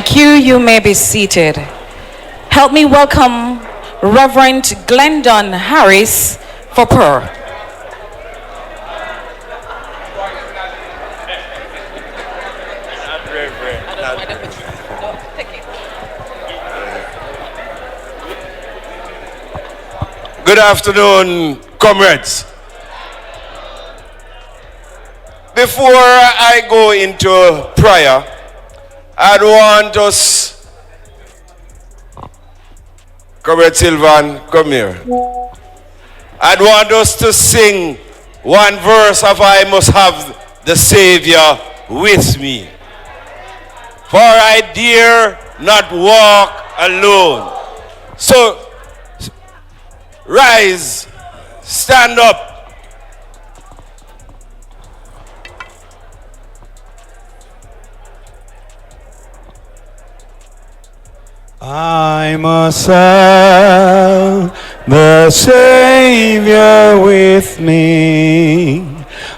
Thank you. You may be seated. Help me welcome Reverend Glendon Harris for prayer. Good afternoon, comrades. Before I go into prayer, I'd want us, Comrade Sylvan, come here. I'd want us to sing one verse of I Must Have the Savior with me. For I dare not walk alone. So, rise, stand up. I must have the Savior with me,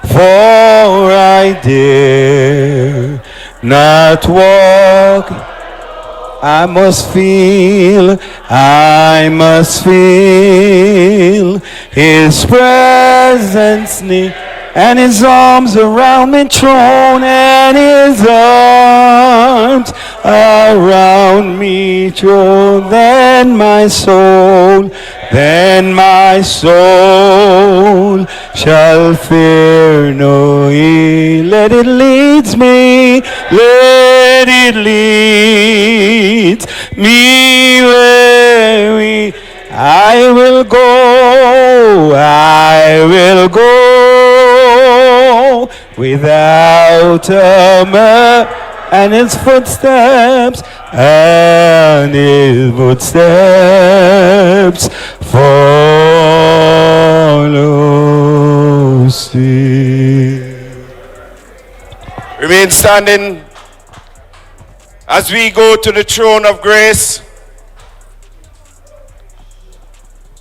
for I dare not walk. I must feel His presence near, and His arms around me thrown, and His arms around me thrown. Then my soul shall fear no ill. Let it lead me where I will go without a murmur, and His footsteps follow still. Remain standing as we go to the throne of grace.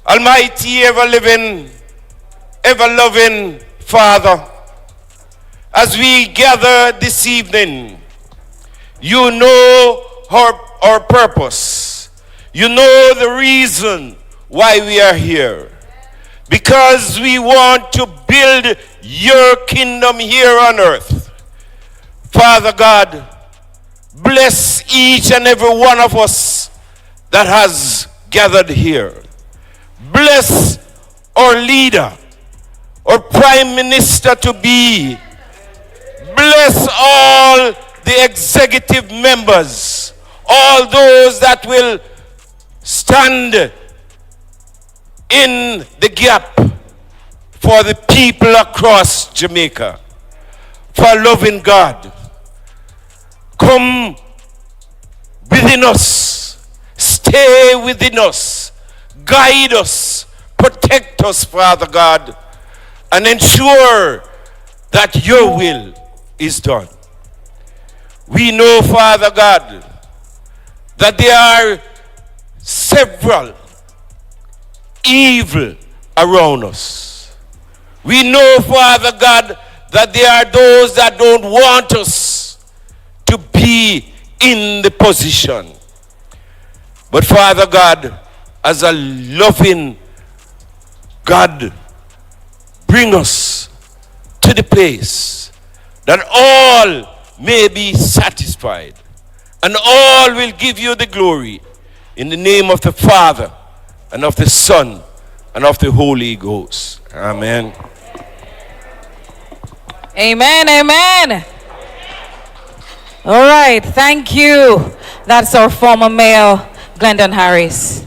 Almighty, ever-living, ever-loving Father, as we gather this evening, you know our purpose. You know the reason why we are here. Because we want to build your kingdom here on earth. Father God, bless each and every one of us that has gathered here. Bless our leader, our prime minister to be. Bless all the executive members, all those that will stand in the gap for the people across Jamaica. For loving God, come within us, stay within us, guide us, protect us, Father God, and ensure that your will is done. We know, Father God, that there are several evil around us. We know, Father God, that there are those that don't want us to be in the position. But Father God, as a loving God, bring us to the place that all may be satisfied and all will give you the glory, in the name of the Father and of the Son and of the Holy Ghost. Amen. Amen, amen. All right, thank you. That's our former mayor, Glendon Harris.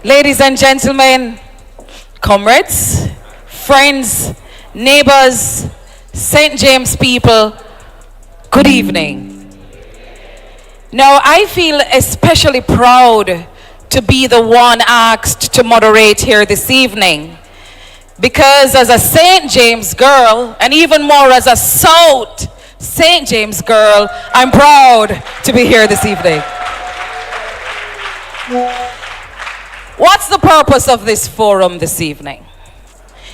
Ladies and gentlemen, comrades, friends, neighbors, St. James people, good evening. Now, I feel especially proud to be the one asked to moderate here this evening, because as a St. James girl, and even more as a South St. James girl, I'm proud to be here this evening. What's the purpose of this forum this evening?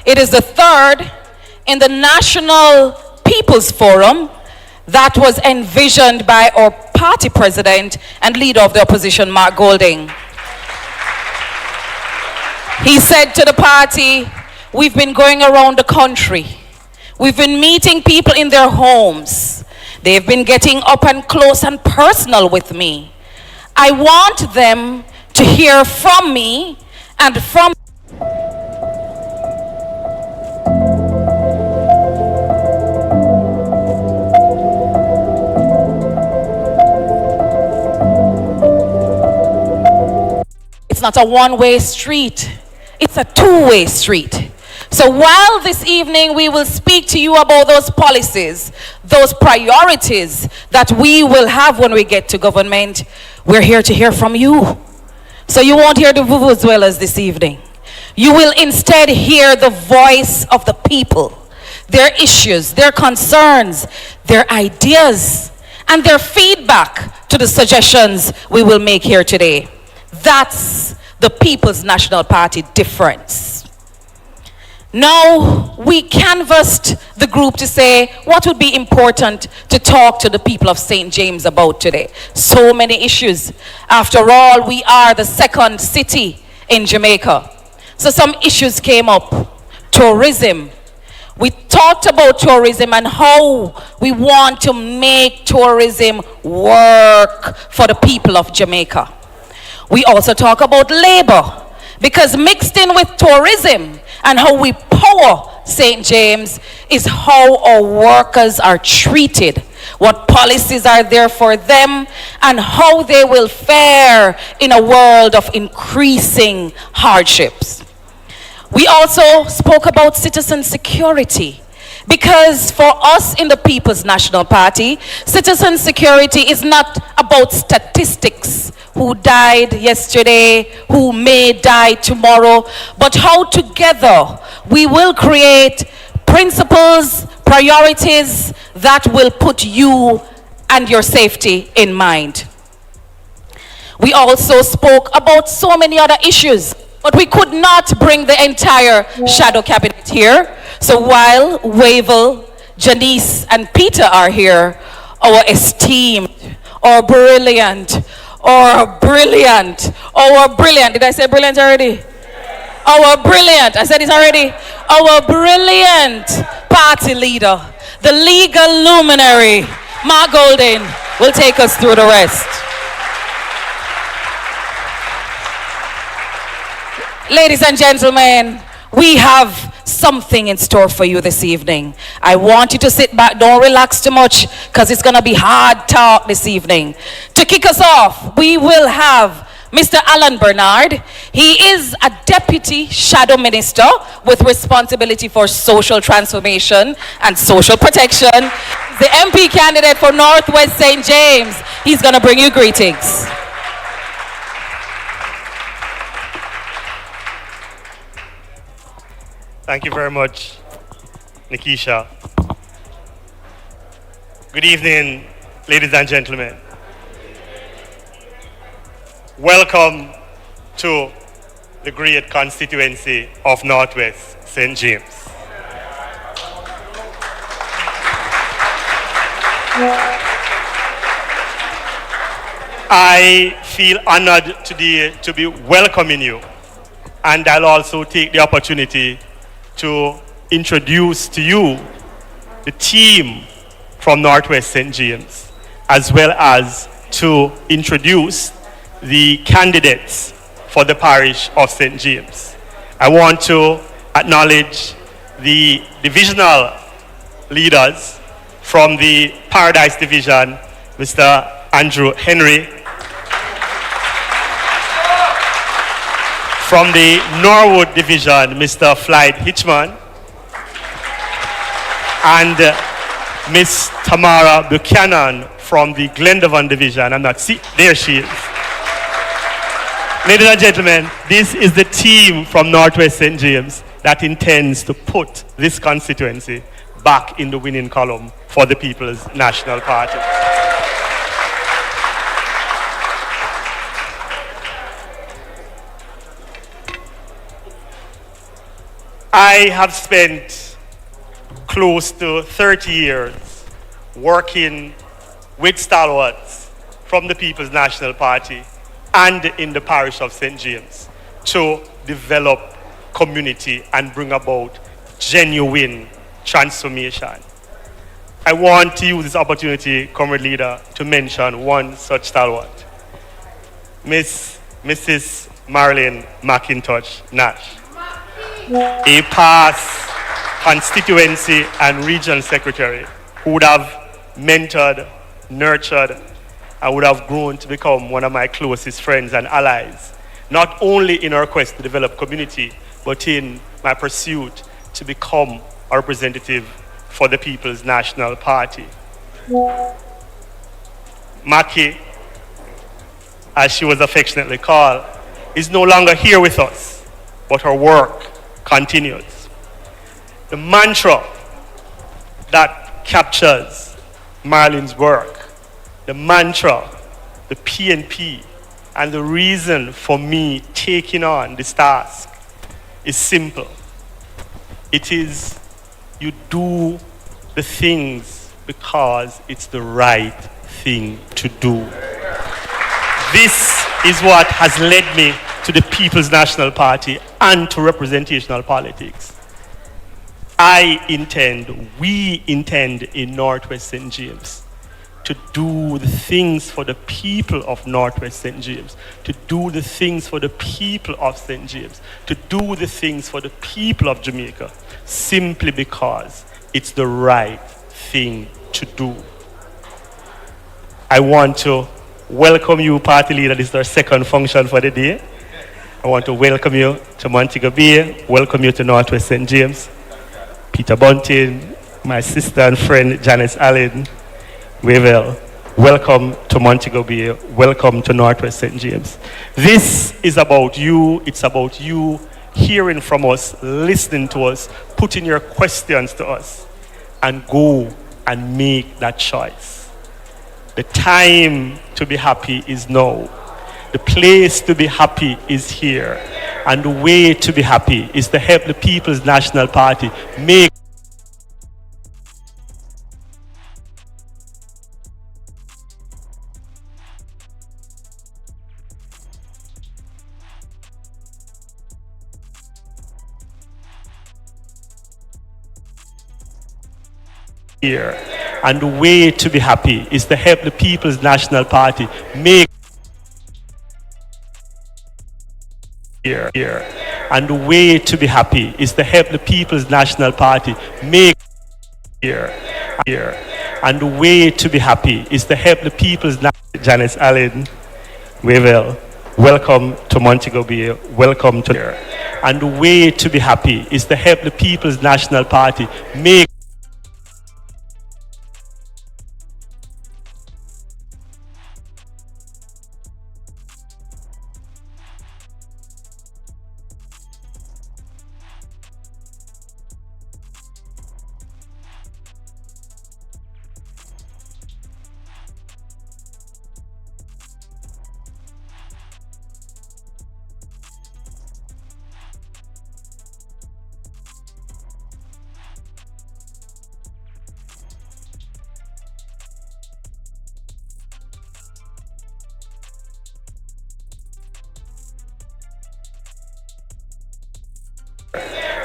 It is the third in the National People's Forum that was envisioned by our party president and leader of the opposition, Mark Golding. He said to the party, we've been going around the country. We've been meeting people in their homes. They've been getting up and close and personal with me. I want them to hear from me and from It's not a one-way street. It's a two-way street. So while this evening we will speak to you about those policies, those priorities that we will have when we get to government, we're here to hear from you. So you won't hear the vuvuzelas this evening. You will instead hear the voice of the people, their issues, their concerns, their ideas, and their feedback to the suggestions we will make here today. That's the People's National Party difference. Now, we canvassed the group to say what would be important to talk to the people of St. James about today. So many issues. After all, we are the second city in Jamaica. So some issues came up. Tourism. We talked about tourism and how we want to make tourism work for the people of Jamaica. We also talk about labor, because mixed in with tourism and how we power St. James is how our workers are treated, what policies are there for them, and how they will fare in a world of increasing hardships. We also spoke about citizen security, because for us in the People's National Party, citizen security is not about statistics, who died yesterday, who may die tomorrow, but how together we will create principles, priorities that will put you and your safety in mind. We also spoke about so many other issues, but we could not bring the entire shadow cabinet here. So while Wavell, Janice, and Peter are here, our esteemed, our brilliant, did I say brilliant already? Our brilliant, I said it already. Our brilliant party leader, the legal luminary, Mark Golding, will take us through the rest. Ladies and gentlemen, we have something in store for you this evening. I want you to sit back, don't relax too much, because it's going to be hard talk this evening. To kick us off, we will have Mr. Alan Bernard. He is a deputy shadow minister with responsibility for social transformation and social protection. The MP candidate for Northwest St. James. He's going to bring you greetings. Thank you very much, Nikisha. Good evening, ladies and gentlemen. Welcome to the great constituency of Northwest St. James. I feel honored today to be welcoming you, and I'll also take the opportunity to introduce to you the team from Northwest St. James, as well as to introduce the candidates for the parish of St. James. I want to acknowledge the divisional leaders from the Paradise Division, Mr. Andrew Henry. From the Norwood Division, Mr. Floyd Hitchman. And Miss Tamara Buchanan from the Glendovan Division. There she is. Ladies and gentlemen, this is the team from Northwest St. James that intends to put this constituency back in the winning column for the People's National Party. I have spent close to 30 years working with stalwarts from the People's National Party and in the parish of St. James to develop community and bring about genuine transformation. I want to use this opportunity, Comrade Leader, to mention one such stalwart, Mrs. Marilyn McIntosh Nash, a past constituency and regional secretary who would have mentored, nurtured, and would have grown to become one of my closest friends and allies, not only in our quest to develop community, but in my pursuit to become a representative for the People's National Party. Maki, as she was affectionately called, is no longer here with us, but her work continues. The mantra that captures Marilyn's work, the mantra, the PNP, and the reason for me taking on this task is simple. It is, you do the things because it's the right thing to do. This is what has led me to the People's National Party and to representational politics. We intend in Northwest St. James to do the things for the people of Northwest St. James, to do the things for the people of St. James, to do the things for the people of Jamaica, simply because it's the right thing to do. I want to welcome you, Party Leader. This is our second function for the day. I want to welcome you to Montego Bay, welcome you to Northwest St. James. Peter Bunting, my sister and friend Janice Allen, Wavell, welcome to Montego Bay, welcome to Northwest St. James. This is about you, it's about you hearing from us, listening to us, putting your questions to us, and go and make that choice. The time to be happy is now. The place to be happy is here. And the way to be happy is to help the People's National Party make here. And the way to be happy is to help the People's National Party make here. And the way to be happy is to help the People's National Party make here. And the way to be happy is to help the People's Janice Allen, Wavell, welcome to Montego Bay, welcome to here. And the way to be happy is to help the People's National Party make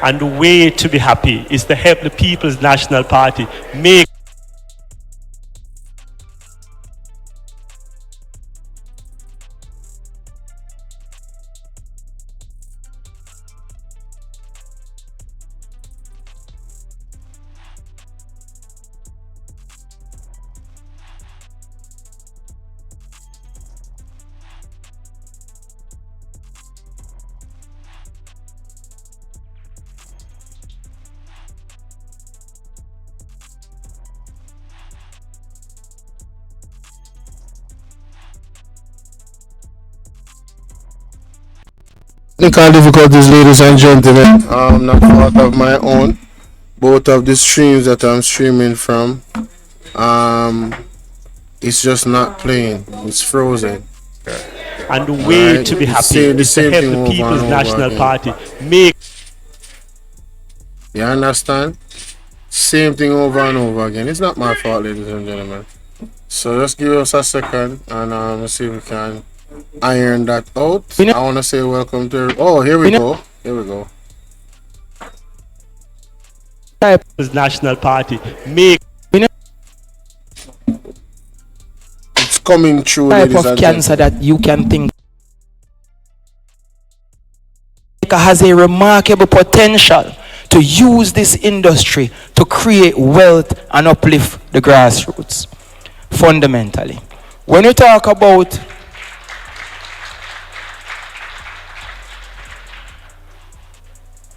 and the way to be happy is to help the People's National Party make Technical difficulties, ladies and gentlemen. Not fault of my own. Both of the streams that I'm streaming from, it's just not playing. It's frozen. and the way to be happy is to help the People's National Party make. You understand? Same thing over and over again. It's not my fault, ladies and gentlemen. So just give us a second and see if we can iron that out. I want to say welcome to. Oh, here we go. Here we go. This National Party make It's coming through, type ladies of and cancer gentlemen. that you can think has a remarkable potential to use this industry to create wealth and uplift the grassroots. Fundamentally, when you talk about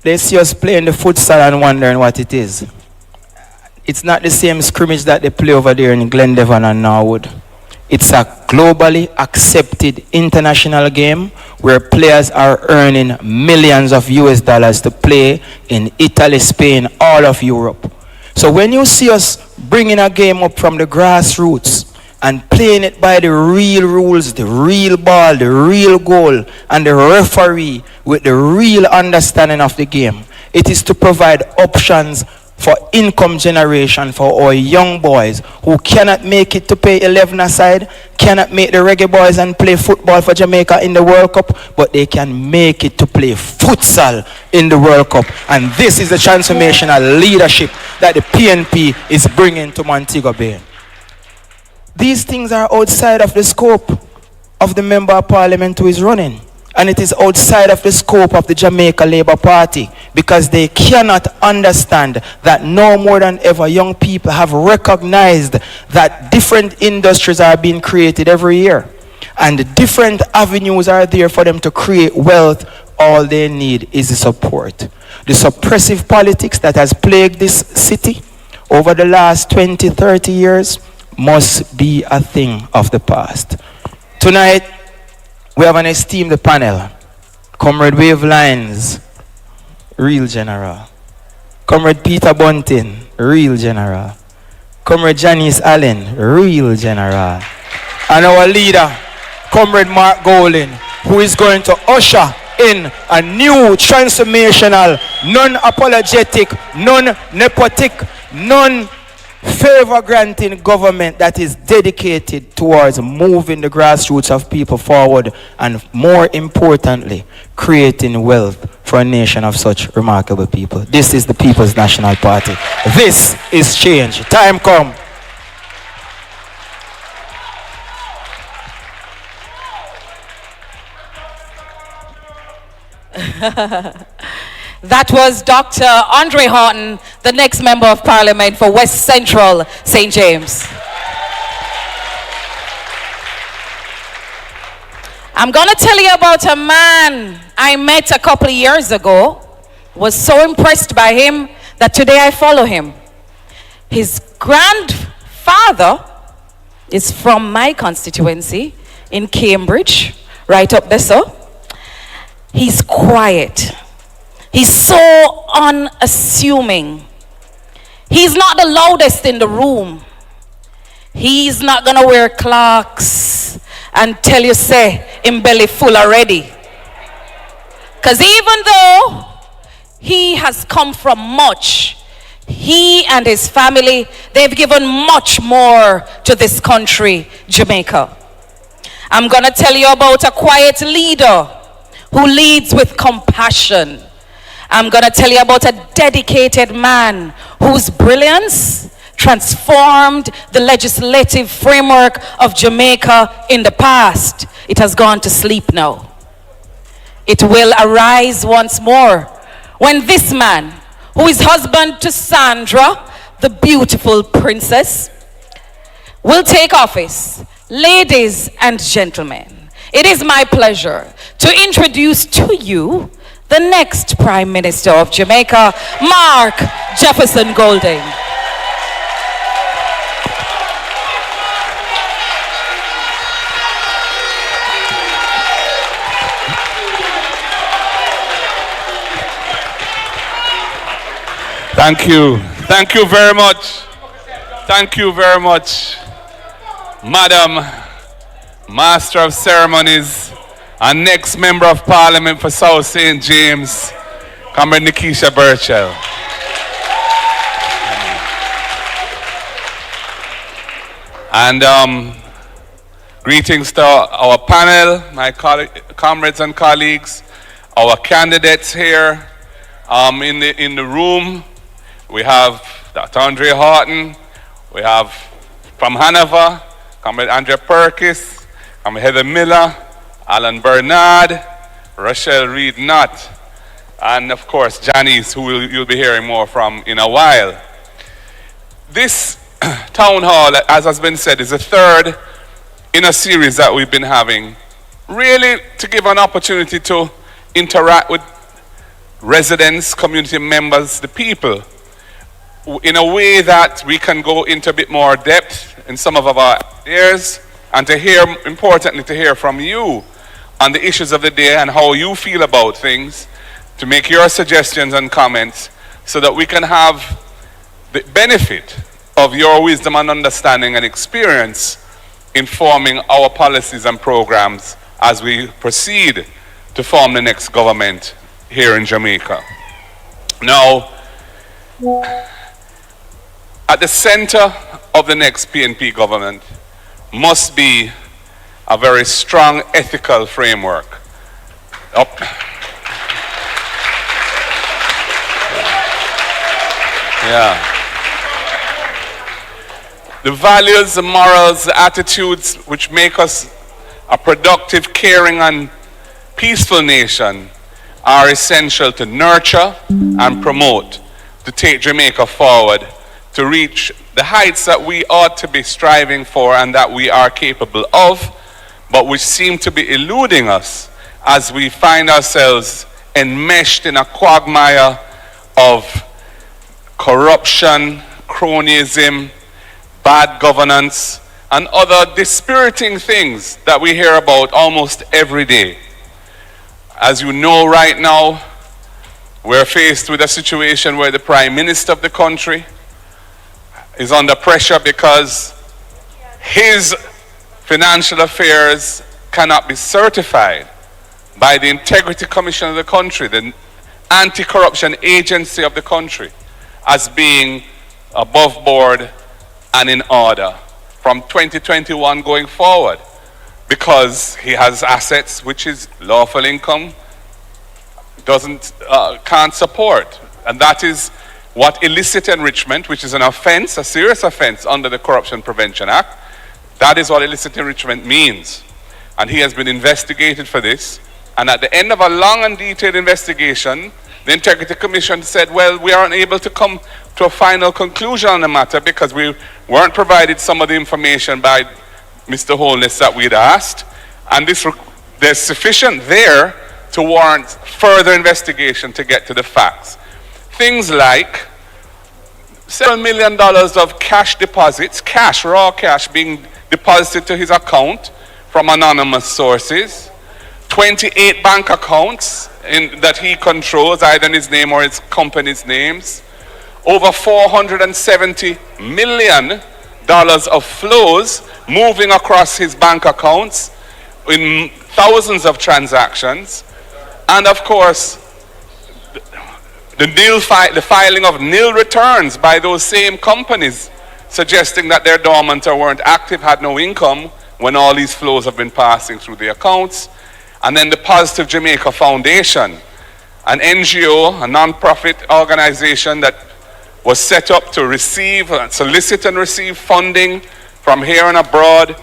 they see us playing the futsal and wondering what it is. It's not the same scrimmage that they play over there in Glendevon and Norwood. It's a globally accepted international game where players are earning millions of US dollars to play in Italy, Spain, all of Europe. So when you see us bringing a game up from the grassroots and playing it by the real rules, the real ball, the real goal, and the referee with the real understanding of the game, it is to provide options for income generation for our young boys who cannot make it to pay 11 aside, cannot make the reggae boys and play football for Jamaica in the World Cup, but they can make it to play futsal in the World Cup. And this is the transformational leadership that the PNP is bringing to Montego Bay. These things are outside of the scope of the Member of Parliament who is running. And it is outside of the scope of the Jamaica Labour Party because they cannot understand that no more than ever young people have recognized that different industries are being created every year. And different avenues are there for them to create wealth. All they need is the support. The suppressive politics that has plagued this city over the last 20, 30 years must be a thing of the past. Tonight, we have an esteemed panel. Comrade Wave Lines, real general. Comrade Peter Bunting, real general. Comrade Janice Allen, real general. And our leader, Comrade Mark Golin, who is going to usher in a new transformational, non-apologetic, non-nepotic, favor-granting government that is dedicated towards moving the grassroots of people forward and, more importantly, creating wealth for a nation of such remarkable people. This is the People's National Party. This is change. Time come. That was Dr. Andre Horton, the next Member of Parliament for West Central St. James. I'm going to tell you about a man I met a couple of years ago. Was so impressed by him that today I follow him. His grandfather is from my constituency in Cambridge, right up there, so. He's quiet. He's so unassuming. He's not the loudest in the room. He's not gonna wear clocks and tell you, say, him belly full already. Because even though he has come from much, he and his family, they've given much more to this country, Jamaica. I'm gonna tell you about a quiet leader who leads with compassion. I'm going to tell you about a dedicated man whose brilliance transformed the legislative framework of Jamaica in the past. It has gone to sleep now. It will arise once more when this man, who is husband to Sandra, the beautiful princess, will take office. Ladies and gentlemen, it is my pleasure to introduce to you the next Prime Minister of Jamaica, Mark Jefferson Golding. Thank you. Thank you very much. Thank you very much, Madam Master of Ceremonies and next Member of Parliament for South St. James, Comrade Nikisha And greetings to our panel, my comrades and colleagues, our candidates here in the room. We have Dr. Andre Horton, we have from Hanover, Comrade Andrea Perkis, Comrade Heather Miller, Alan Bernard, Rochelle Reed-Nutt, and of course Janice, who you'll be hearing more from in a while. This town hall, as has been said, is the third in a series that we've been having, really to give an opportunity to interact with residents, community members, the people, in a way that we can go into a bit more depth in some of our ideas, and to hear, importantly, to hear from you on the issues of the day and how you feel about things, to make your suggestions and comments so that we can have the benefit of your wisdom and understanding and experience in forming our policies and programs as we proceed to form the next government here in Jamaica. Now, at the center of the next PNP government must be a very strong ethical framework. Yeah. The values, the morals, the attitudes which make us a productive, caring, and peaceful nation are essential to nurture and promote, to take Jamaica forward, to reach the heights that we ought to be striving for and that we are capable of, but which seem to be eluding us as we find ourselves enmeshed in a quagmire of corruption, cronyism, bad governance, and other dispiriting things that we hear about almost every day. As you know right now, we're faced with a situation where the Prime Minister of the country is under pressure because his financial affairs cannot be certified by the Integrity Commission of the country, the anti-corruption agency of the country, as being above board and in order from 2021 going forward, because he has assets which his lawful income can't support. And that is what illicit enrichment, which is an offense, a serious offense under the Corruption Prevention Act, that is what illicit enrichment means. And he has been investigated for this. And at the end of a long and detailed investigation, the Integrity Commission said, well, we aren't able to come to a final conclusion on the matter because we weren't provided some of the information by Mr. Holness that we'd asked. And there's sufficient there to warrant further investigation to get to the facts. Things like $7 million of cash deposits, raw cash being deposited to his account from anonymous sources, 28 bank accounts that he controls, either in his name or his company's names, over $470 million of flows moving across his bank accounts in thousands of transactions, and of course, the filing of nil returns by those same companies, suggesting that they're dormant or weren't active, had no income when all these flows have been passing through the accounts. And then the Positive Jamaica Foundation, an NGO, a non-profit organization that was set up to solicit and receive funding from here and abroad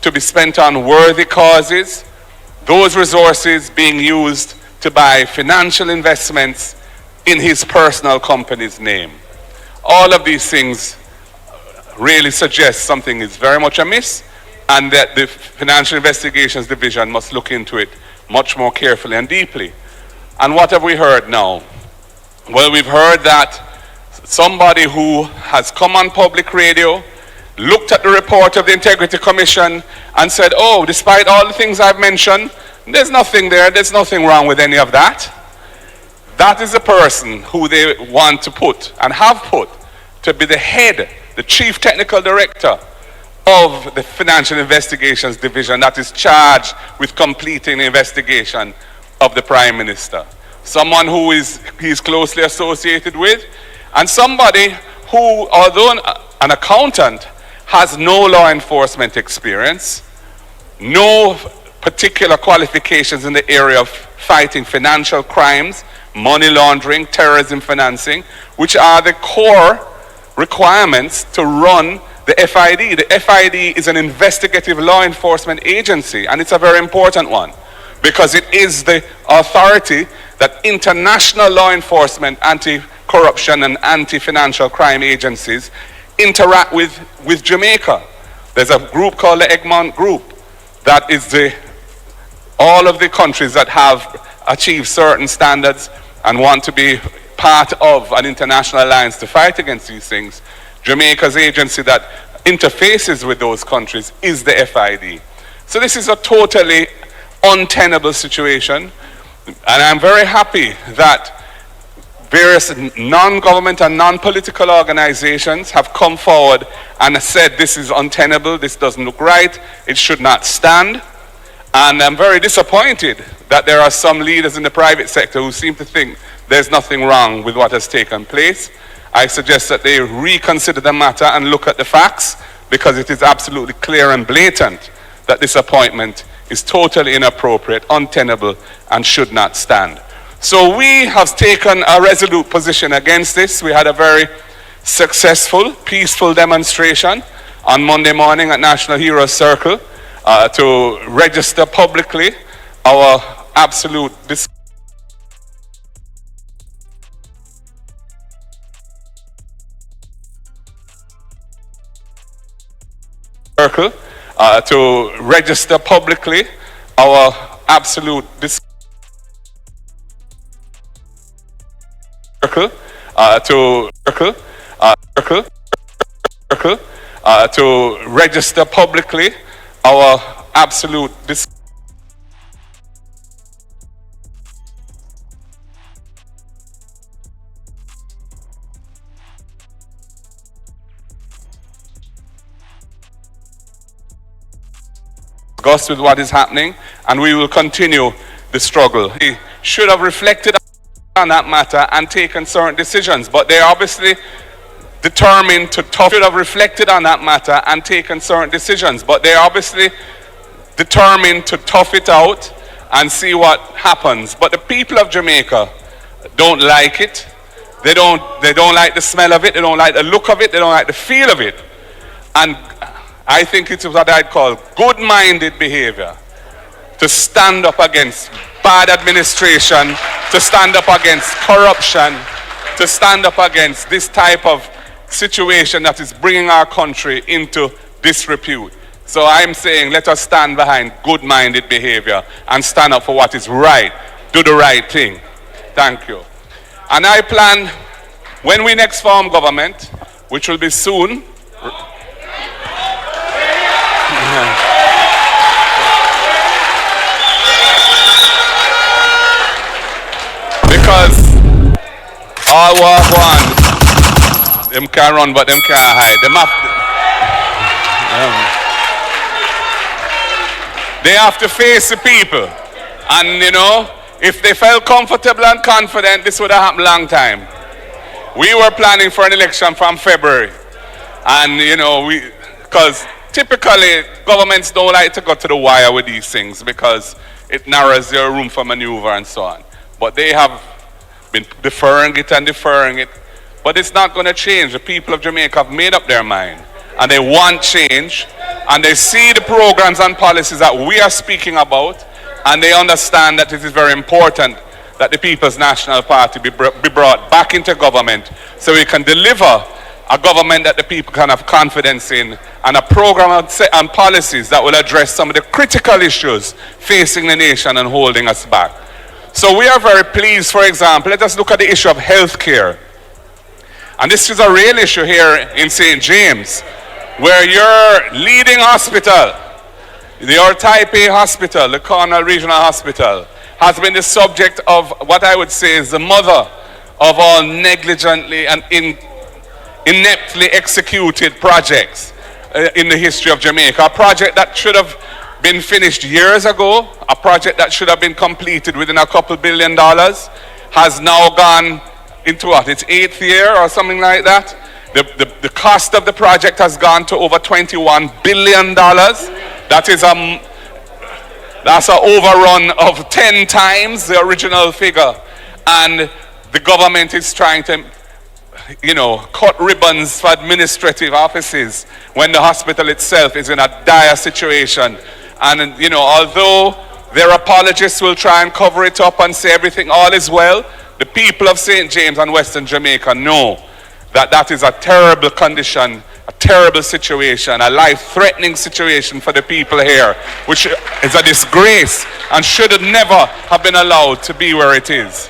to be spent on worthy causes, those resources being used to buy financial investments in his personal company's name. All of these things really suggest something is very much amiss, and that the Financial Investigations Division must look into it much more carefully and deeply. And what have we heard now? Well, we've heard that somebody who has come on public radio, looked at the report of the Integrity Commission and said, oh, despite all the things I've mentioned, there's nothing there, there's nothing wrong with any of that. That is the person who they want to put and have put to be the head, the chief technical director of the Financial Investigations Division that is charged with completing the investigation of the Prime Minister. Someone who he's closely associated with, and somebody who, although an accountant, has no law enforcement experience, no particular qualifications in the area of fighting financial crimes, money laundering, terrorism financing, which are the core requirements to run the FID. The FID is an investigative law enforcement agency, and it's a very important one because it is the authority that international law enforcement, anti-corruption and anti-financial crime agencies interact with Jamaica. There's a group called the Egmont Group that is all of the countries that have achieved certain standards and want to be part of an international alliance to fight against these things. Jamaica's agency that interfaces with those countries is the FID. So this is a totally untenable situation, and I'm very happy that various non-government and non-political organizations have come forward and said this is untenable, this doesn't look right, it should not stand. And I'm very disappointed that there are some leaders in the private sector who seem to think there's nothing wrong with what has taken place. I suggest that they reconsider the matter and look at the facts, because it is absolutely clear and blatant that this appointment is totally inappropriate, untenable, and should not stand. So we have taken a resolute position against this. We had a very successful, peaceful demonstration on Monday morning at National Heroes Circle to register publicly our absolute to register publicly our absolute to register publicly our absolute disgust with what is happening, and we will continue the struggle. He should have reflected on that matter and taken certain decisions, but they're obviously determined to tough it out and see what happens. But the people of Jamaica don't like it. They don't like the smell of it, they don't like the look of it, they don't like the feel of it. And I think it's what I'd call good-minded behavior to stand up against bad administration, to stand up against corruption, to stand up against this type of situation that is bringing our country into disrepute. So I'm saying let us stand behind good-minded behavior and stand up for what is right, do the right thing. Thank you. And I plan, when we next form government, which will be soon, because all war one, them can run but them can't hide. They have to face the people. And you know, if they felt comfortable and confident, this would have happened a long time. We were planning for an election from February. And you know, because typically governments don't like to go to the wire with these things because it narrows their room for maneuver and so on. But they have been deferring it. But it's not going to change. The people of Jamaica have made up their mind. And they want change. And they see the programs and policies that we are speaking about. And they understand that it is very important that the People's National Party be brought back into government so we can deliver a government that the people can have confidence in, and a program and policies that will address some of the critical issues facing the nation and holding us back. So we are very pleased, for example, let us look at the issue of health care. And this is a real issue here in St. James, where your leading hospital, your Taipei Hospital, the Cornwall Regional Hospital, has been the subject of what I would say is the mother of all negligently and ineptly executed projects in the history of Jamaica. A project that should have been finished years ago, a project that should have been completed within a couple $1 billion, has now gone into what, its 8th year or something like that. The cost of the project has gone to over $21 billion. That's an overrun of 10 times the original figure. And the government is trying to, cut ribbons for administrative offices when the hospital itself is in a dire situation. And, although their apologists will try and cover it up and say everything all is well, the people of St. James and Western Jamaica know that that is a terrible condition, a terrible situation, a life-threatening situation for the people here, which is a disgrace and should never have been allowed to be where it is.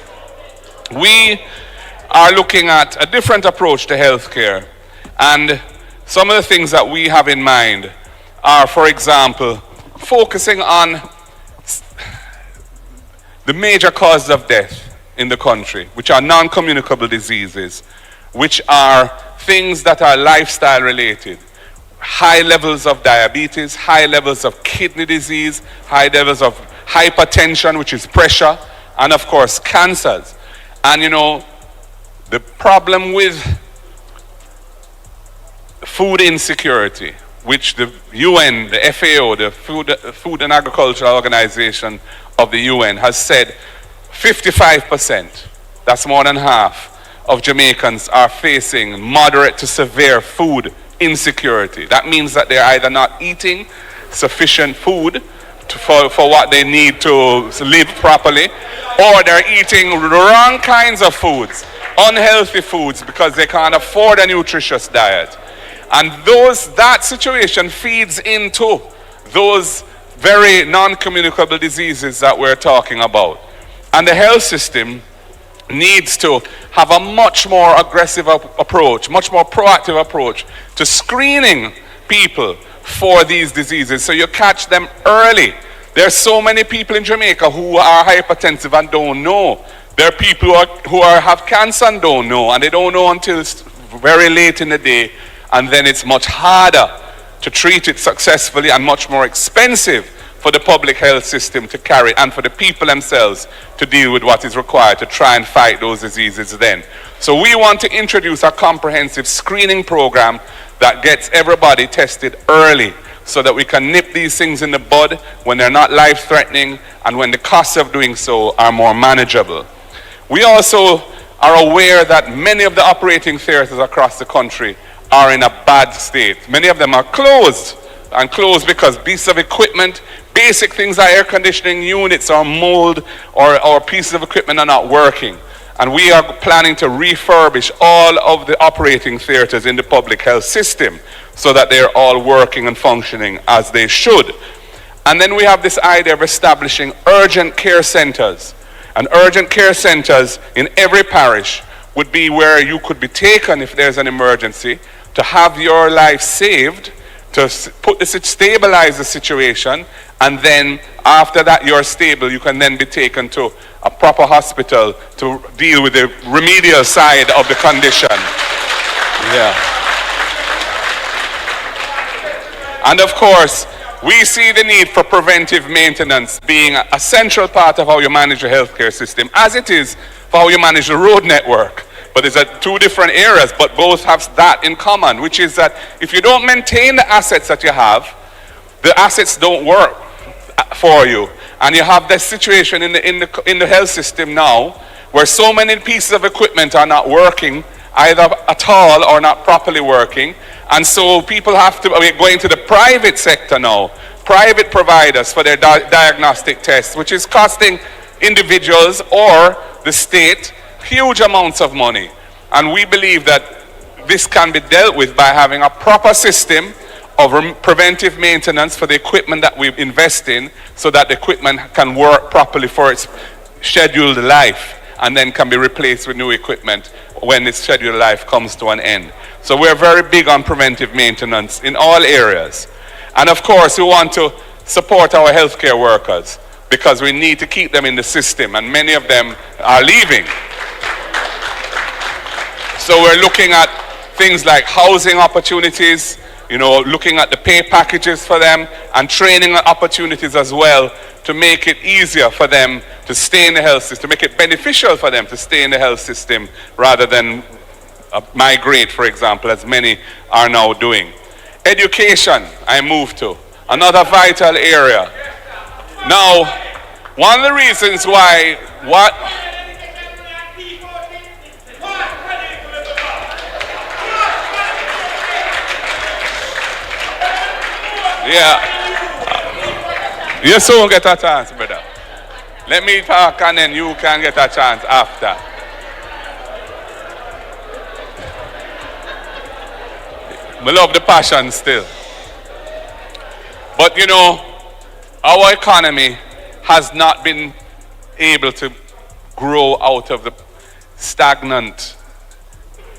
We are looking at a different approach to healthcare, and some of the things that we have in mind are, for example, focusing on the major causes of death in the country, which are non-communicable diseases, which are things that are lifestyle related. High levels of diabetes, high levels of kidney disease, high levels of hypertension, which is pressure, and of course cancers. And the problem with food insecurity, which the UN, the FAO, the Food and Agricultural Organization of the UN has said 55%, that's more than half, of Jamaicans are facing moderate to severe food insecurity. That means that they're either not eating sufficient food for what they need to live properly, or they're eating the wrong kinds of foods, unhealthy foods, because they can't afford a nutritious diet. And that situation feeds into those very non-communicable diseases that we're talking about. And the health system needs to have a much more aggressive approach, much more proactive approach to screening people for these diseases, so you catch them early. There's so many people in Jamaica who are hypertensive and don't know. There are people who have cancer and don't know, and they don't know until it's very late in the day, and then it's much harder to treat it successfully and much more expensive for the public health system to carry, and for the people themselves to deal with what is required to try and fight those diseases then. So we want to introduce a comprehensive screening program that gets everybody tested early, so that we can nip these things in the bud when they're not life-threatening and when the costs of doing so are more manageable. We also are aware that many of the operating theaters across the country are in a bad state. Many of them are closed, and closed because pieces of equipment, basic things like air conditioning units or mold, or pieces of equipment are not working. And we are planning to refurbish all of the operating theaters in the public health system so that they're all working and functioning as they should. And then we have this idea of establishing urgent care centers. And urgent care centers in every parish would be where you could be taken if there's an emergency, to have your life saved, to stabilize the situation, and then after that you're stable, you can then be taken to a proper hospital to deal with the remedial side of the condition. Yeah. And of course, we see the need for preventive maintenance being a central part of how you manage the healthcare system, as it is for how you manage the road network. But it's at two different areas, but both have that in common, which is that if you don't maintain the assets that you have, the assets don't work for you. And you have this situation in the health system now, where so many pieces of equipment are not working either at all or not properly working. And so people have to, we're going to the private sector now, private providers for their diagnostic tests, which is costing individuals or the state huge amounts of money. And we believe that this can be dealt with by having a proper system of preventive maintenance for the equipment that we invest in, so that the equipment can work properly for its scheduled life, and then can be replaced with new equipment when its scheduled life comes to an end. So we're very big on preventive maintenance in all areas. And of course, we want to support our healthcare workers, because we need to keep them in the system, and many of them are leaving. So we're looking at things like housing opportunities, looking at the pay packages for them, and training opportunities as well, to make it easier for them to stay in the health system, to make it beneficial for them to stay in the health system rather than migrate, for example, as many are now doing. Education, I move to. Another vital area. Now, one of the reasons why, yeah, you soon get a chance, brother. Let me talk and then you can get a chance after. I love the passion still. But you know, our economy has not been able to grow out of the stagnant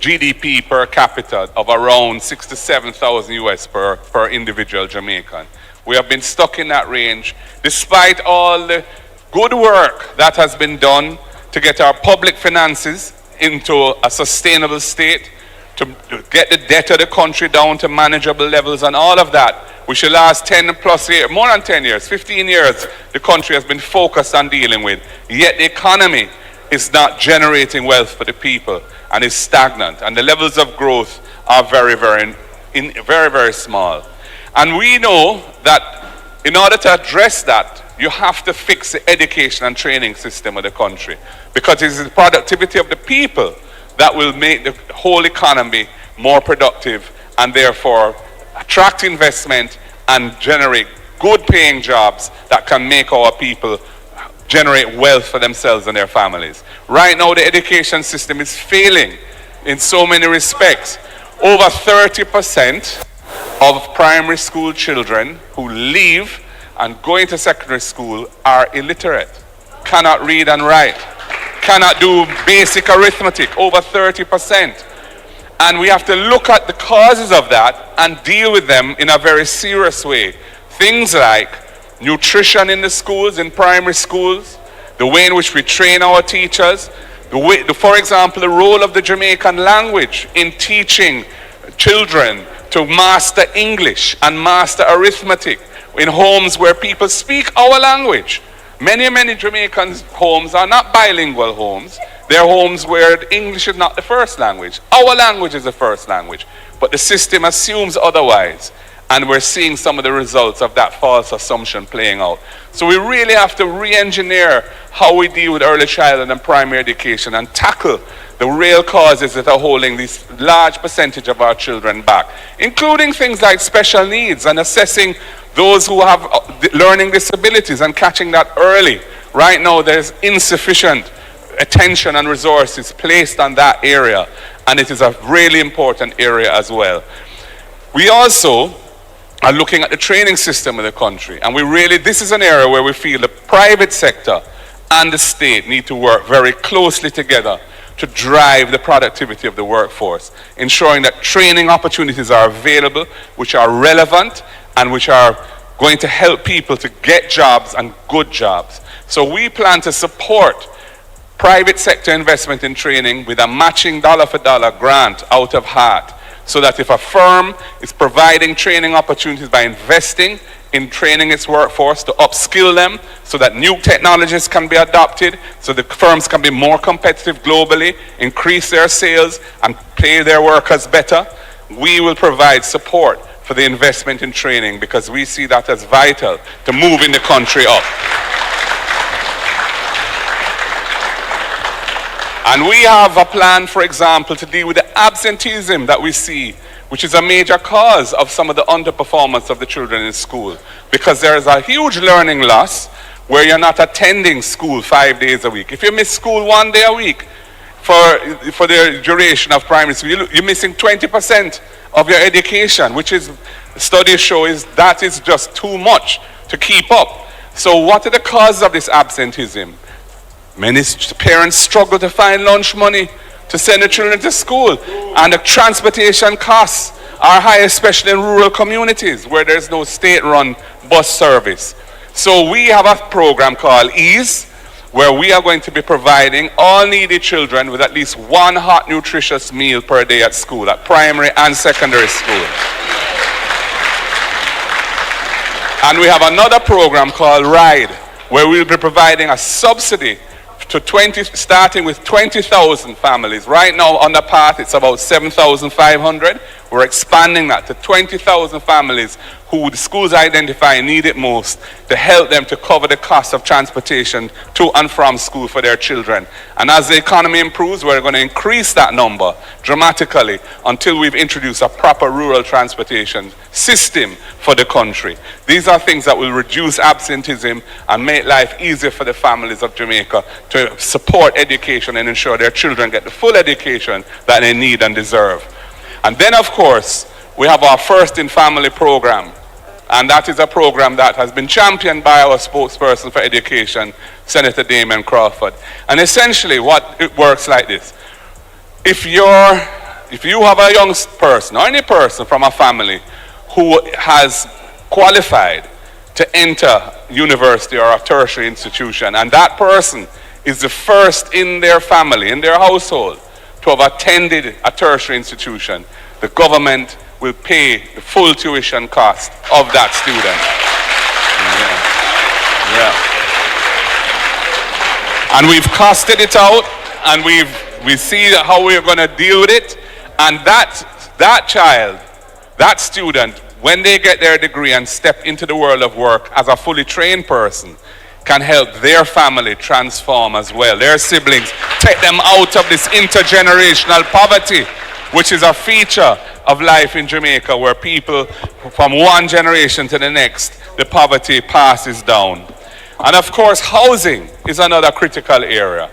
GDP per capita of around 67,000 US per individual Jamaican. We have been stuck in that range despite all the good work that has been done to get our public finances into a sustainable state, to get the debt of the country down to manageable levels and all of that, which the last 10 plus years, more than 10 years, 15 years, the country has been focused on dealing with. Yet the economy is not generating wealth for the people and is stagnant, and the levels of growth are very, very small. And we know that in order to address that, you have to fix the education and training system of the country, because it is the productivity of the people that will make the whole economy more productive and therefore attract investment and generate good paying jobs that can make our people generate wealth for themselves and their families. Right now the education system is failing in so many respects. Over 30% of primary school children who leave and go into secondary school are illiterate, cannot read and write, cannot do basic arithmetic, over 30%. And we have to look at the causes of that and deal with them in a very serious way. Things like nutrition in the schools, in primary schools, the way in which we train our teachers, for example, the role of the Jamaican language in teaching children to master English and master arithmetic in homes where people speak our language. Many Jamaican homes are not bilingual homes. They're homes where English is not the first language. Our language is the first language, but the system assumes otherwise. And we're seeing some of the results of that false assumption playing out. So we really have to re-engineer how we deal with early childhood and primary education and tackle the real causes that are holding this large percentage of our children back, including things like special needs and assessing those who have learning disabilities and catching that early. Right now there's insufficient attention and resources placed on that area, and it is a really important area as well. We also are looking at the training system of the country, and this is an area where we feel the private sector and the state need to work very closely together to drive the productivity of the workforce, ensuring that training opportunities are available, which are relevant and which are going to help people to get jobs and good jobs. So we plan to support private sector investment in training with a matching dollar-for-dollar grant out of heart, so that if a firm is providing training opportunities by investing in training its workforce to upskill them so that new technologies can be adopted, so the firms can be more competitive globally, increase their sales and pay their workers better, we will provide support for the investment in training, because we see that as vital to moving the country up. And we have a plan, for example, to deal with the absenteeism that we see, which is a major cause of some of the underperformance of the children in school, because there is a huge learning loss where you're not attending school 5 days a week. If you miss school 1 day a week for the duration of primary school, you're missing 20% of your education, which is, studies show, that is just too much to keep up. So what are the causes of this absenteeism? Many parents struggle to find lunch money to send their children to school, and the transportation costs are high, especially in rural communities where there's no state-run bus service. So we have a program called EASE, where we are going to be providing all needy children with at least one hot, nutritious meal per day at school, at primary and secondary school. And we have another program called RIDE, where we'll be providing a subsidy starting with 20,000 families. Right now on the path it's about 7,500. We're expanding that to 20,000 families who the schools identify need it most, to help them to cover the cost of transportation to and from school for their children. And as the economy improves, we're going to increase that number dramatically until we've introduced a proper rural transportation system for the country. These are things that will reduce absenteeism and make life easier for the families of Jamaica to support education and ensure their children get the full education that they need and deserve. And then, of course, we have our First in Family program. And that is a program that has been championed by our spokesperson for education, Senator Damon Crawford. And essentially what it works like this. If you have a young person or any person from a family who has qualified to enter university or a tertiary institution, and that person is the first in their family, in their household, to have attended a tertiary institution, the government will pay the full tuition cost of that student. And we've costed it out, and we see how we're going to deal with it. And that child, that student, when they get their degree and step into the world of work as a fully trained person, can help their family transform as well. Their siblings, take them out of this intergenerational poverty, which is a feature of life in Jamaica, where people from one generation to the next, the poverty passes down. And of course, housing is another critical area.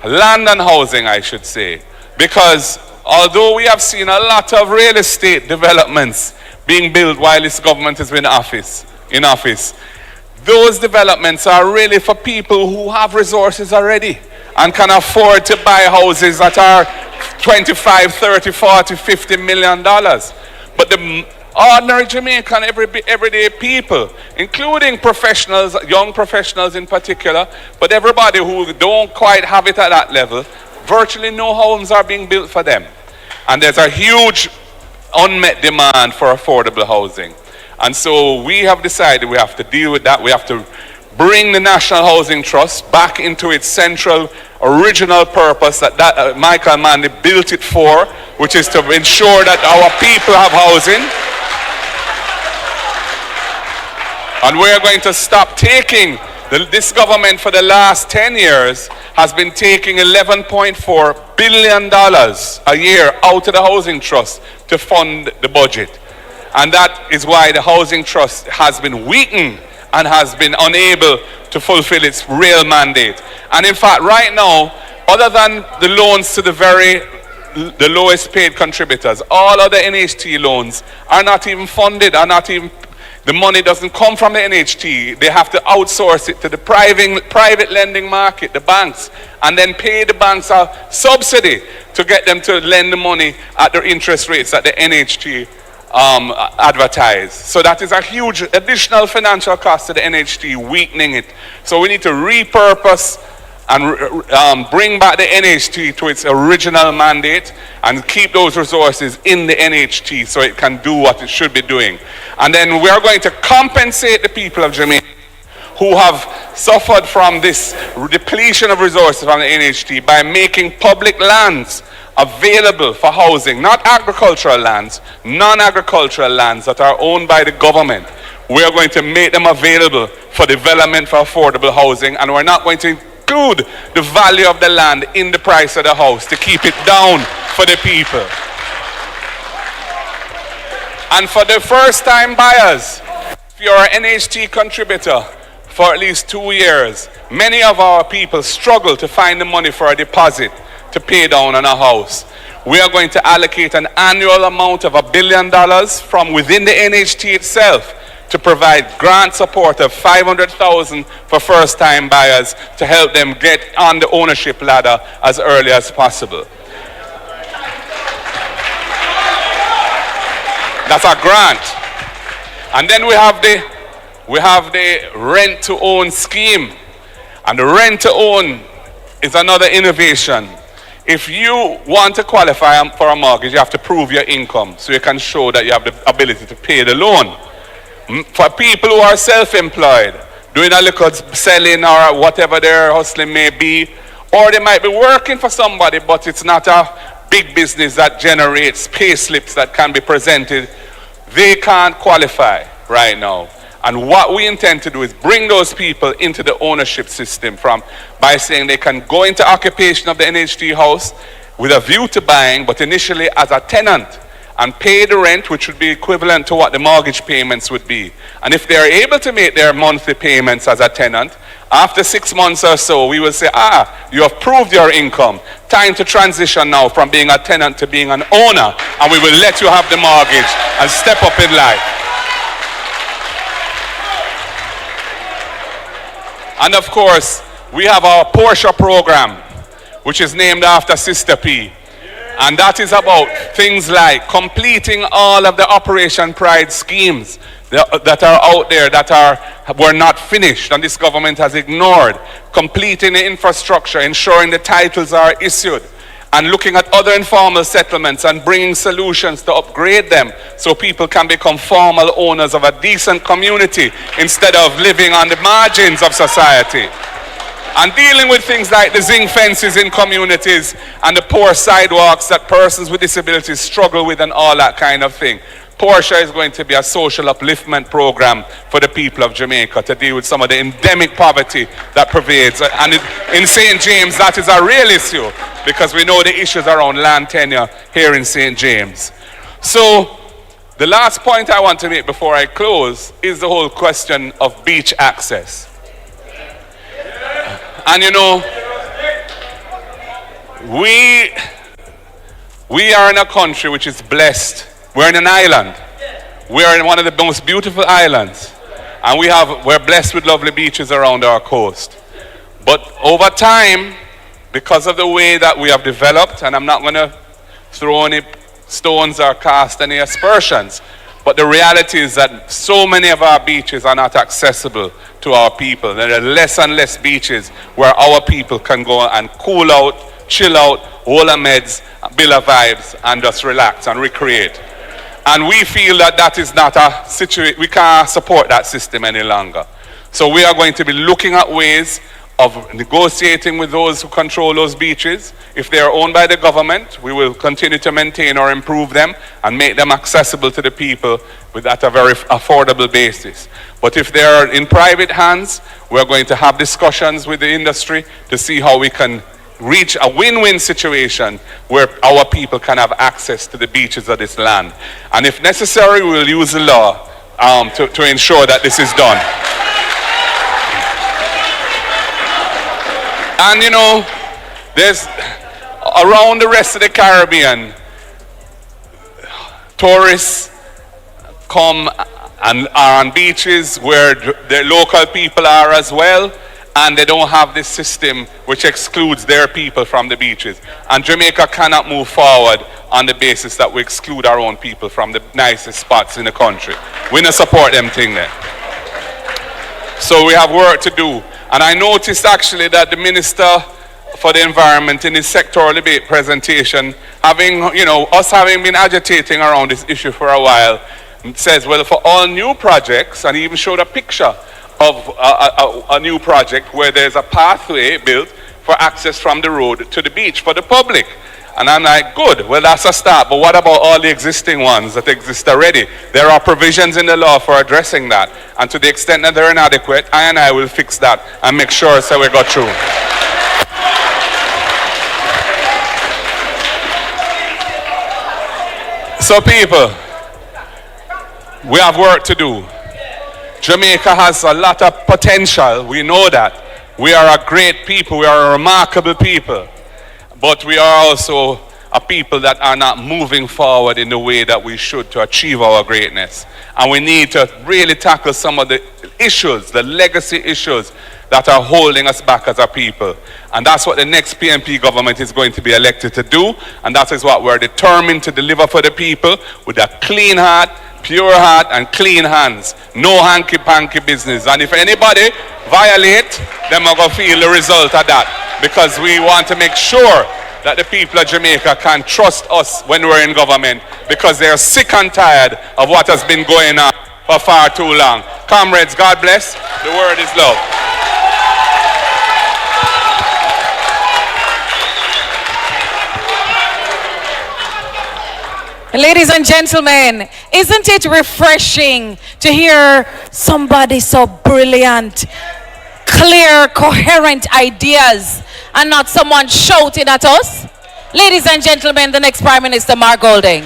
Land and housing, I should say, because although we have seen a lot of real estate developments being built while this government has been in office, those developments are really for people who have resources already and can afford to buy houses that are 25, 30, 40, 50 million dollars. But the ordinary Jamaican everyday people, including professionals, young professionals in particular, but everybody who don't quite have it at that level, virtually no homes are being built for them. And there's a huge unmet demand for affordable housing. And so we have decided we have to deal with that. We have to bring the National Housing Trust back into its central original purpose that Michael Manley built it for, which is to ensure that our people have housing. And we're going to stop taking, this government for the last 10 years has been taking $11.4 billion a year out of the Housing Trust to fund the budget. And that is why the Housing Trust has been weakened and has been unable to fulfill its real mandate. And in fact, right now, other than the loans to the lowest paid contributors, all other NHT loans are not even funded, the money doesn't come from the NHT. They have to outsource it to the private lending market, the banks, and then pay the banks a subsidy to get them to lend the money at the interest rates that the NHT advertise. So that is a huge additional financial cost to the NHT, weakening it. So we need to repurpose and bring back the NHT to its original mandate and keep those resources in the NHT so it can do what it should be doing. And then we are going to compensate the people of Jamaica who have suffered from this depletion of resources from the NHT by making public lands available for housing, not agricultural lands, non-agricultural lands that are owned by the government. We are going to make them available for development for affordable housing, and we're not going to include the value of the land in the price of the house to keep it down for the people. And for the first-time buyers, if you're an NHT contributor for at least 2 years, many of our people struggle to find the money for a deposit to pay down on a house. We are going to allocate an annual amount of $1 billion from within the NHT itself to provide grant support of $500,000 for first-time buyers to help them get on the ownership ladder as early as possible. That's a grant. And then we have the rent-to-own scheme. And the rent-to-own is another innovation. If you want to qualify for a mortgage, you have to prove your income so you can show that you have the ability to pay the loan. For people who are self-employed, doing a little selling or whatever their hustling may be, or they might be working for somebody, but it's not a big business that generates pay slips that can be presented. They can't qualify right now. And what we intend to do is bring those people into the ownership system by saying they can go into occupation of the NHT house with a view to buying, but initially as a tenant, and pay the rent, which would be equivalent to what the mortgage payments would be. And if they are able to make their monthly payments as a tenant, after 6 months or so, we will say, you have proved your income. Time to transition now from being a tenant to being an owner, and we will let you have the mortgage and step up in life. And of course, we have our Porsche program, which is named after Sister P. And that is about things like completing all of the Operation Pride schemes that are out there that were not finished and this government has ignored. Completing the infrastructure, ensuring the titles are issued, and looking at other informal settlements and bringing solutions to upgrade them so people can become formal owners of a decent community instead of living on the margins of society. And dealing with things like the zinc fences in communities and the poor sidewalks that persons with disabilities struggle with and all that kind of thing. Porsche is going to be a social upliftment program for the people of Jamaica to deal with some of the endemic poverty that pervades. And in St. James, that is a real issue because we know the issues around land tenure here in St. James. So the last point I want to make before I close is the whole question of beach access. And you know, we are in a country which is blessed. We're in an island. We're in one of the most beautiful islands. And we're blessed with lovely beaches around our coast. But over time, because of the way that we have developed, and I'm not going to throw any stones or cast any aspersions, but the reality is that so many of our beaches are not accessible to our people. There are less and less beaches where our people can go and cool out, chill out, hold a meds, build a vibes, and just relax and recreate. And we feel that that is not a situation, we can't support that system any longer. So we are going to be looking at ways of negotiating with those who control those beaches. If they are owned by the government, we will continue to maintain or improve them and make them accessible to the people at a very affordable basis. But if they are in private hands, we're going to have discussions with the industry to see how we can reach a win-win situation where our people can have access to the beaches of this land. And if necessary, we will use the law to ensure that this is done. And you know, there's around the rest of the Caribbean, tourists come and are on beaches where the local people are as well, and they don't have this system which excludes their people from the beaches. And Jamaica cannot move forward on the basis that we exclude our own people from the nicest spots in the country. We don't support them thing there. So we have work to do. And I noticed actually that the Minister for the Environment in his sectoral debate presentation, us having been agitating around this issue for a while, says, well, for all new projects, and he even showed a picture of a new project where there's a pathway built for access from the road to the beach for the public. And I'm like, good, well, that's a start. But what about all the existing ones that exist already? There are provisions in the law for addressing that. And to the extent that they're inadequate, I will fix that and make sure so we go through. So people, we have work to do. Jamaica has a lot of potential. We know that. We are a great people. We are a remarkable people. But we are also a people that are not moving forward in the way that we should to achieve our greatness. And we need to really tackle some of the issues, the legacy issues that are holding us back as a people. And that's what the next PNP government is going to be elected to do. And that is what we're determined to deliver for the people with a clean heart, pure heart, and clean hands. No hanky-panky business. And if anybody violate, then we're going to feel the result of that. Because we want to make sure that the people of Jamaica can trust us when we're in government, because they're sick and tired of what has been going on for far too long. Comrades, God bless. The word is love. Ladies and gentlemen, isn't it refreshing to hear somebody so brilliant, clear, coherent ideas and not someone shouting at us? Ladies and gentlemen, the next Prime Minister, Mark Golding.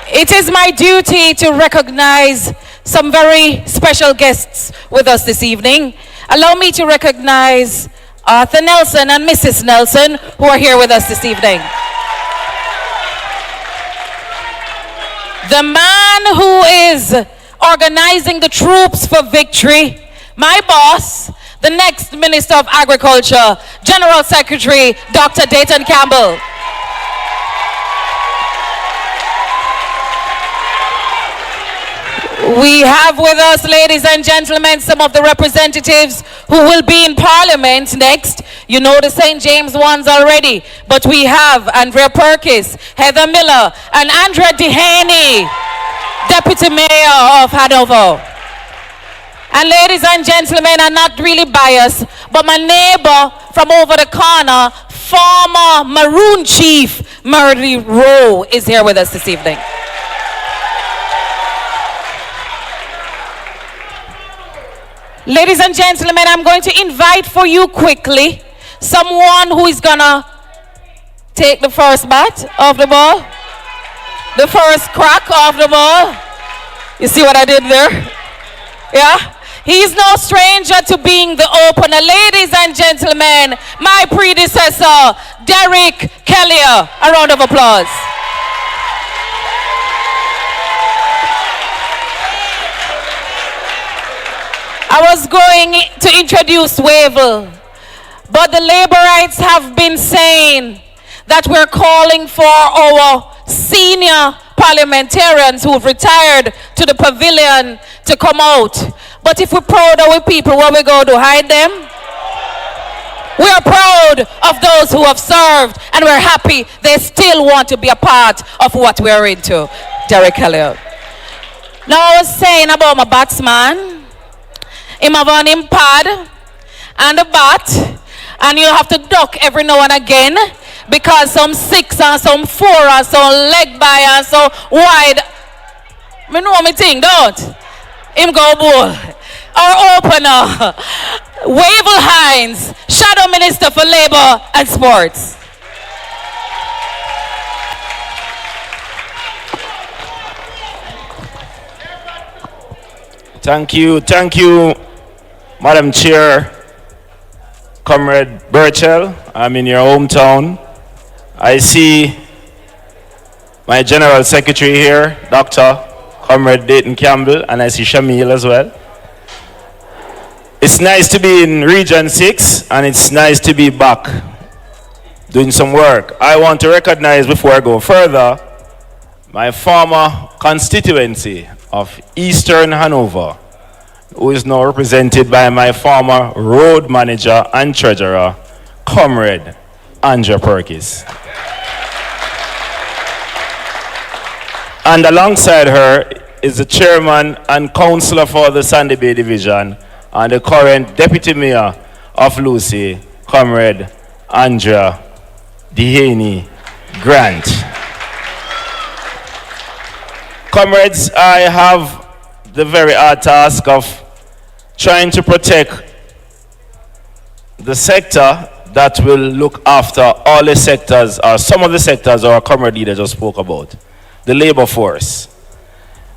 It is my duty to recognize some very special guests with us this evening. Allow me to recognize Arthur Nelson and Mrs. Nelson, who are here with us this evening. The man who is organizing the troops for victory, my boss, the next Minister of Agriculture, General Secretary, Dr. Dayton Campbell. We have with us, ladies and gentlemen, some of the representatives who will be in Parliament next. You know the St. James ones already, but we have Andrea Perkis, Heather Miller, and Andrea Dehaney, Deputy Mayor of Hanover. And ladies and gentlemen, I'm not really biased, but my neighbor from over the corner, former Maroon Chief Murdy Rowe, is here with us this evening. Ladies and gentlemen, I'm going to invite for you quickly someone who is gonna take the first bat of the ball, the first crack of the ball. You see what I did there? Yeah? He's no stranger to being the opener. Ladies and gentlemen, my predecessor, Derek Kelly. A round of applause. I was going to introduce Wavell, but the Labourites have been saying that we're calling for our senior parliamentarians who've retired to the pavilion to come out. But if we're proud of our people, what we go to hide them? We are proud of those who have served, and we're happy they still want to be a part of what we're into. Derek Kelly. Now I was saying about my batsman. Him have on him pad and a bat, and you have to duck every now and again because some six and some four and some leg by and so wide. Me know me thing, don't? Him go bowl. Our opener, Wavell Hines, Shadow Minister for Labour and Sports. Thank you, Madam Chair, Comrade Bvrclips. I'm in your hometown. I see my General Secretary here, Dr. Comrade Dayton Campbell, and I see Shamil as well. It's nice to be in Region 6, and it's nice to be back doing some work. I want to recognize, before I go further, my former constituency of Eastern Hanover, who is now represented by my former road manager and treasurer, Comrade Andrea Perkis. And alongside her is the chairman and councillor for the Sandy Bay Division and the current deputy mayor of Lucy, Comrade Andrea Dehaney Grant. Comrades, I have the very hard task of trying to protect the sector that will look after all the sectors, or some of the sectors our comrade leader just spoke about. The labor force.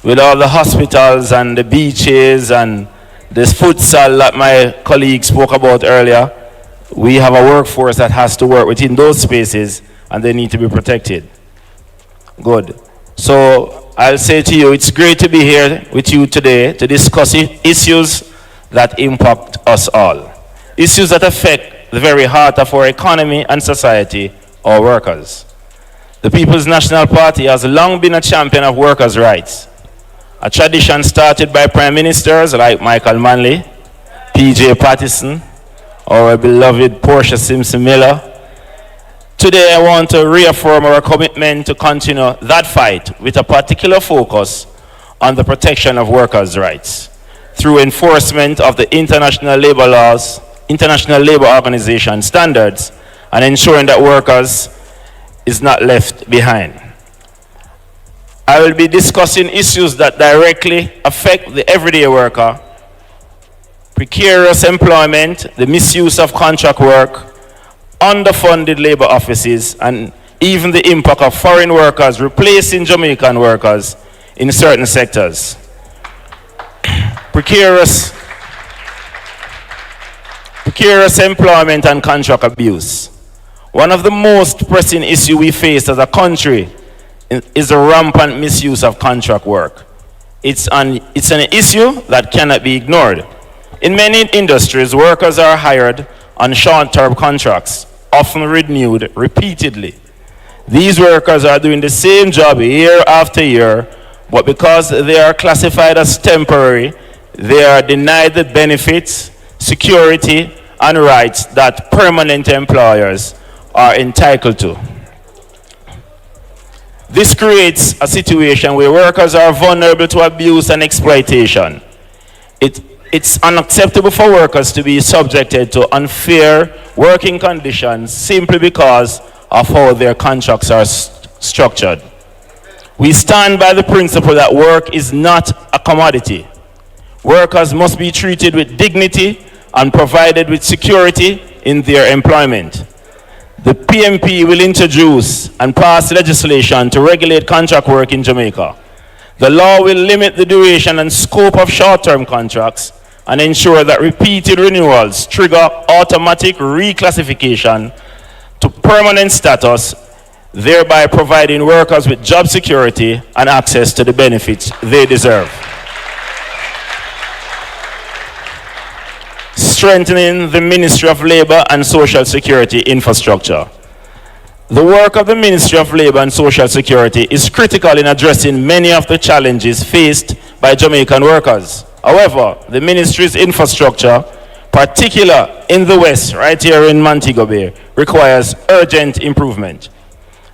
With all the hospitals and the beaches and the futsal that my colleague spoke about earlier, we have a workforce that has to work within those spaces and they need to be protected. Good. So I'll say to you, it's great to be here with you today to discuss issues that impact us all. Issues that affect the very heart of our economy and society, our workers. The People's National Party has long been a champion of workers' rights. A tradition started by prime ministers like Michael Manley, P.J. Patterson, our beloved Portia Simpson Miller. Today I want to reaffirm our commitment to continue that fight with a particular focus on the protection of workers' rights through enforcement of the international labor laws, international labor organization standards, and ensuring that workers is not left behind. I will be discussing issues that directly affect the everyday worker, precarious employment, the misuse of contract work, underfunded labor offices, and even the impact of foreign workers replacing Jamaican workers in certain sectors. Precarious employment and contract abuse. One of the most pressing issues we face as a country is the rampant misuse of contract work. It's an issue that cannot be ignored. In many industries, workers are hired on short-term contracts, often renewed repeatedly. These workers are doing the same job year after year, but because they are classified as temporary, they are denied the benefits, security, and rights that permanent employers are entitled to. This creates a situation where workers are vulnerable to abuse and exploitation. It's unacceptable for workers to be subjected to unfair working conditions simply because of how their contracts are structured. We stand by the principle that work is not a commodity. Workers must be treated with dignity and provided with security in their employment. The PMP will introduce and pass legislation to regulate contract work in Jamaica. The law will limit the duration and scope of short-term contracts and ensure that repeated renewals trigger automatic reclassification to permanent status, thereby providing workers with job security and access to the benefits they deserve. Strengthening the Ministry of Labor and Social Security infrastructure. The work of the Ministry of Labor and Social Security is critical in addressing many of the challenges faced by Jamaican workers. However, the ministry's infrastructure, particularly in the West, right here in Montego Bay, requires urgent improvement.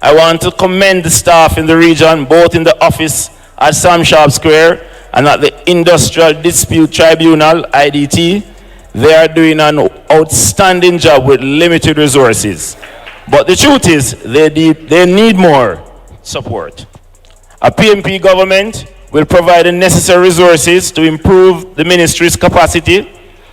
I want to commend the staff in the region, both in the office at Sam Sharp Square and at the Industrial Dispute Tribunal, IDT. They are doing an outstanding job with limited resources. But the truth is, they need more support. A PMP government will provide the necessary resources to improve the ministry's capacity,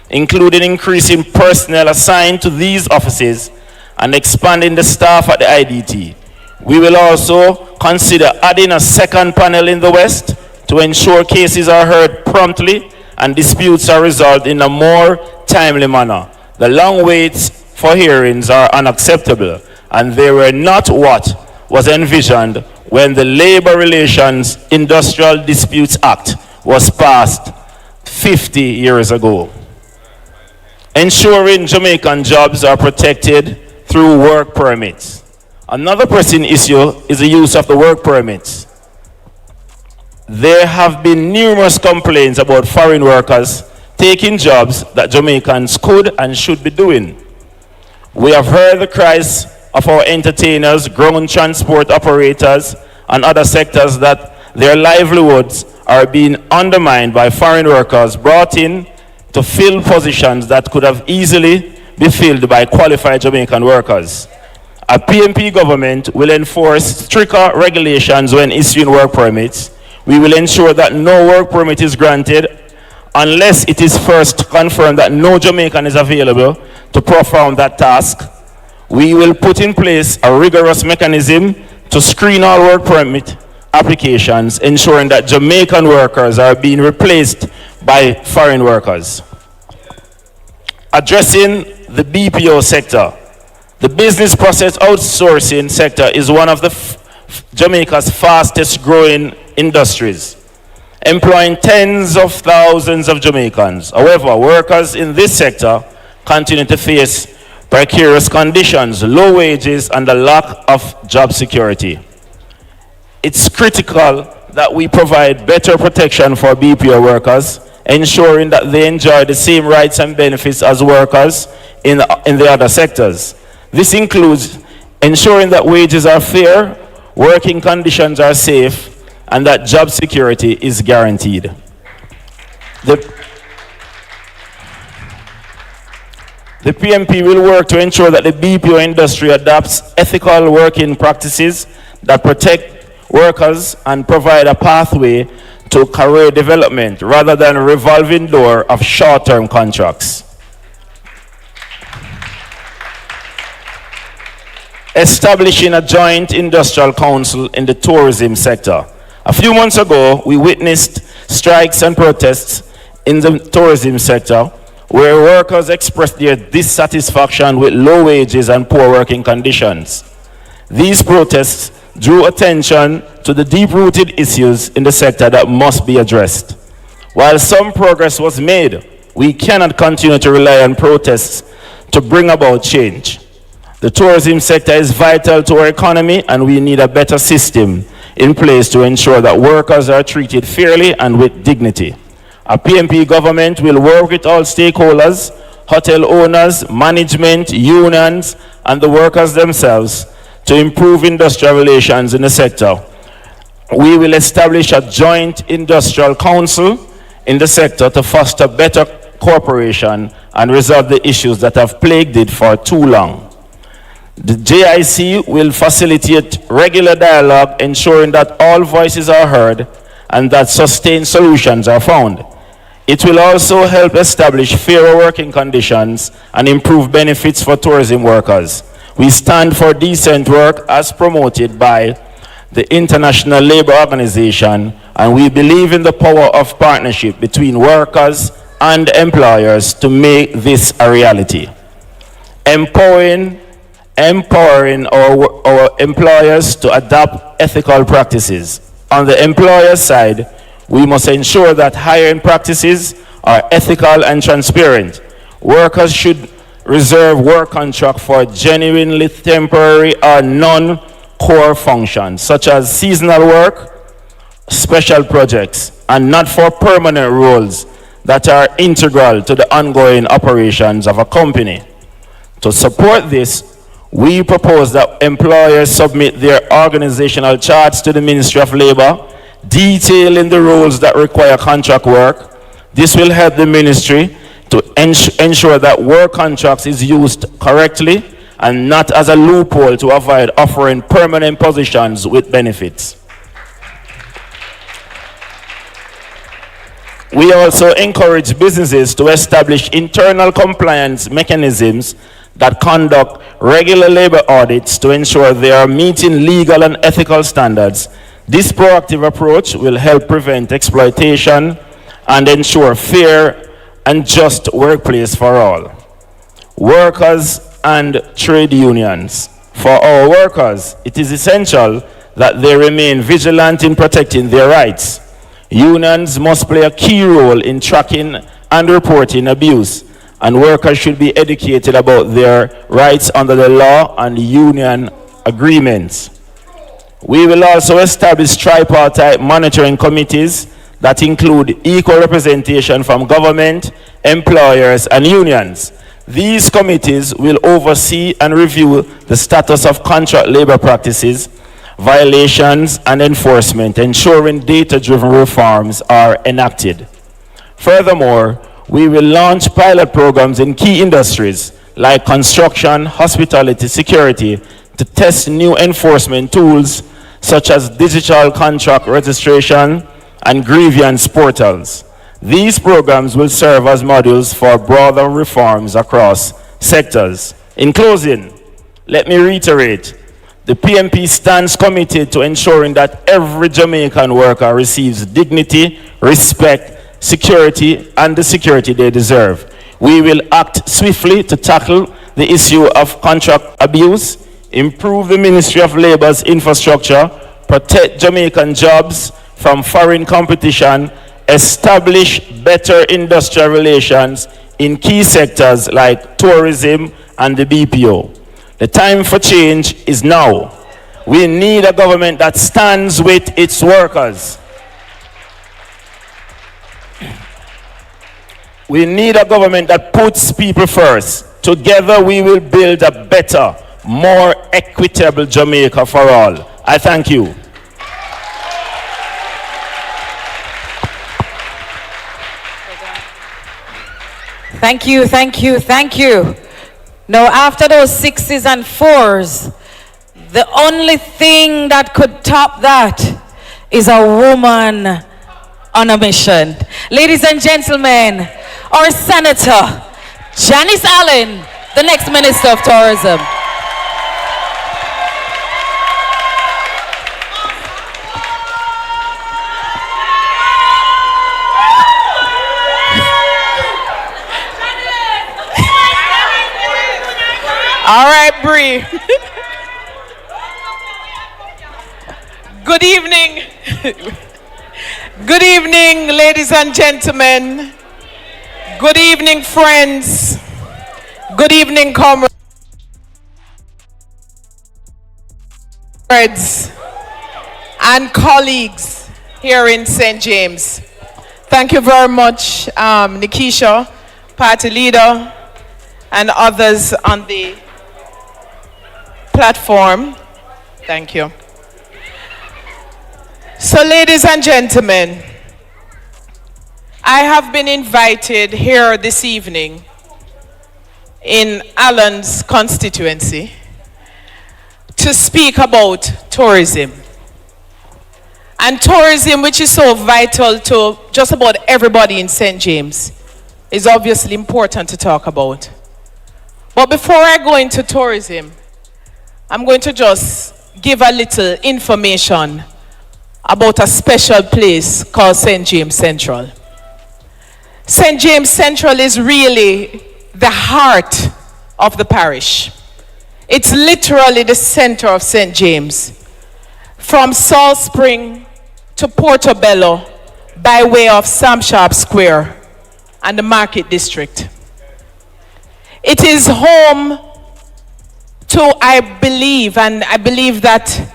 including increasing personnel assigned to these offices and expanding the staff at the IDT. We will also consider adding a second panel in the West to ensure cases are heard promptly and disputes are resolved in a more timely manner. The long waits for hearings are unacceptable, and they were not what was envisioned when the Labor Relations Industrial Disputes Act was passed 50 years ago. Ensuring Jamaican jobs are protected through work permits. Another pressing issue is the use of the work permits. There have been numerous complaints about foreign workers taking jobs that Jamaicans could and should be doing. We have heard the cries of our entertainers, ground transport operators, and other sectors that their livelihoods are being undermined by foreign workers brought in to fill positions that could have easily be filled by qualified Jamaican workers. A PMP government will enforce stricter regulations when issuing work permits. We will ensure that no work permit is granted unless it is first confirmed that no Jamaican is available to perform that task. We will put in place a rigorous mechanism to screen all work permit applications, ensuring that Jamaican workers are being replaced by foreign workers. Addressing the BPO sector. The business process outsourcing sector is one of Jamaica's fastest growing industries, employing tens of thousands of Jamaicans. However, workers in this sector continue to face precarious conditions, low wages, and a lack of job security. It's critical that we provide better protection for BPO workers, ensuring that they enjoy the same rights and benefits as workers in the other sectors. This includes ensuring that wages are fair, working conditions are safe, and that job security is guaranteed. The PMP will work to ensure that the BPO industry adopts ethical working practices that protect workers and provide a pathway to career development rather than a revolving door of short-term contracts. Establishing a joint industrial council in the tourism sector. A few months ago, we witnessed strikes and protests in the tourism sector where workers expressed their dissatisfaction with low wages and poor working conditions. These protests drew attention to the deep-rooted issues in the sector that must be addressed. While some progress was made, we cannot continue to rely on protests to bring about change. The tourism sector is vital to our economy, and we need a better system in place to ensure that workers are treated fairly and with dignity. A PMP government will work with all stakeholders, hotel owners, management, unions, and the workers themselves to improve industrial relations in the sector. We will establish a joint industrial council in the sector to foster better cooperation and resolve the issues that have plagued it for too long. The JIC will facilitate regular dialogue, ensuring that all voices are heard and that sustained solutions are found. It will also help establish fairer working conditions and improve benefits for tourism workers. We stand for decent work as promoted by the International Labour Organization, and we believe in the power of partnership between workers and employers to make this a reality. Empowering our employers to adopt ethical practices. On the employer side, we must ensure that hiring practices are ethical and transparent. Workers should reserve work contract for genuinely temporary or non-core functions, such as seasonal work, special projects, and not for permanent roles that are integral to the ongoing operations of a company. To support this, we propose that employers submit their organizational charts to the Ministry of Labor, detailing the roles that require contract work. This will help the ministry to ensure that work contracts is used correctly and not as a loophole to avoid offering permanent positions with benefits. We also encourage businesses to establish internal compliance mechanisms that conduct regular labor audits to ensure they are meeting legal and ethical standards. This proactive approach will help prevent exploitation and ensure fair and just workplace for all. Workers and trade unions. For our workers, it is essential that they remain vigilant in protecting their rights. Unions must play a key role in tracking and reporting abuse, and workers should be educated about their rights under the law and union agreements. We will also establish tripartite monitoring committees that include equal representation from government, employers, and unions. These committees will oversee and review the status of contract labor practices, violations, and enforcement, ensuring data-driven reforms are enacted. Furthermore, we will launch pilot programs in key industries like construction, hospitality, security to test new enforcement tools such as digital contract registration and grievance portals. These programs will serve as modules for broader reforms across sectors. In closing, let me reiterate, the PMP stands committed to ensuring that every Jamaican worker receives dignity, respect, security, and the security they deserve. We will act swiftly to tackle the issue of contract abuse, improve the Ministry of Labor's infrastructure, protect Jamaican jobs from foreign competition, establish better industrial relations in key sectors like tourism and the BPO. The time for change is now. We need a government that stands with its workers. We need a government that puts people first. Together we will build a better, more equitable Jamaica for all. I thank you. Thank you, thank you, thank you. Now, after those 6s and 4s, the only thing that could top that is a woman on a mission. Ladies and gentlemen, our Senator, Janice Allen, the next Minister of Tourism. All right, Bree. Good evening. Good evening, ladies and gentlemen. Good evening, friends. Good evening, comrades and colleagues here in St. James. Thank you very much, Nikisha, party leader, and others on the platform. Thank you. So, ladies and gentlemen, I have been invited here this evening in Alan's constituency to speak about tourism. And tourism, which is so vital to just about everybody in St. James, is obviously important to talk about. But before I go into tourism, I'm going to just give a little information about a special place called St. James Central. St. James Central is really the heart of the parish. It's literally the center of St. James. From Salt Spring to Portobello by way of Sam Sharp Square and the Market District. It is home to, I believe that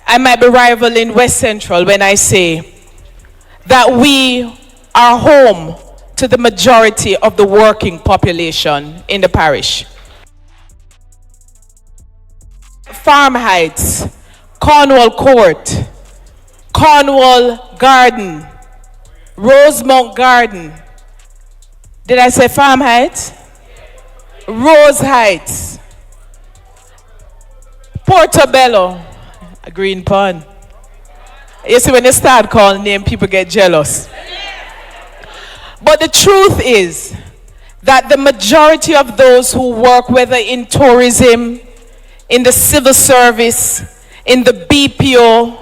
I might be rivaling West Central when I say that we are home to the majority of the working population in the parish. Farm Heights, Cornwall Court, Cornwall Garden, Rosemount Garden. Did I say Farm Heights? Rose Heights, Portobello, a Green Pond. You see, when you start calling names, people get jealous. But the truth is that the majority of those who work, whether in tourism, in the civil service, in the BPO,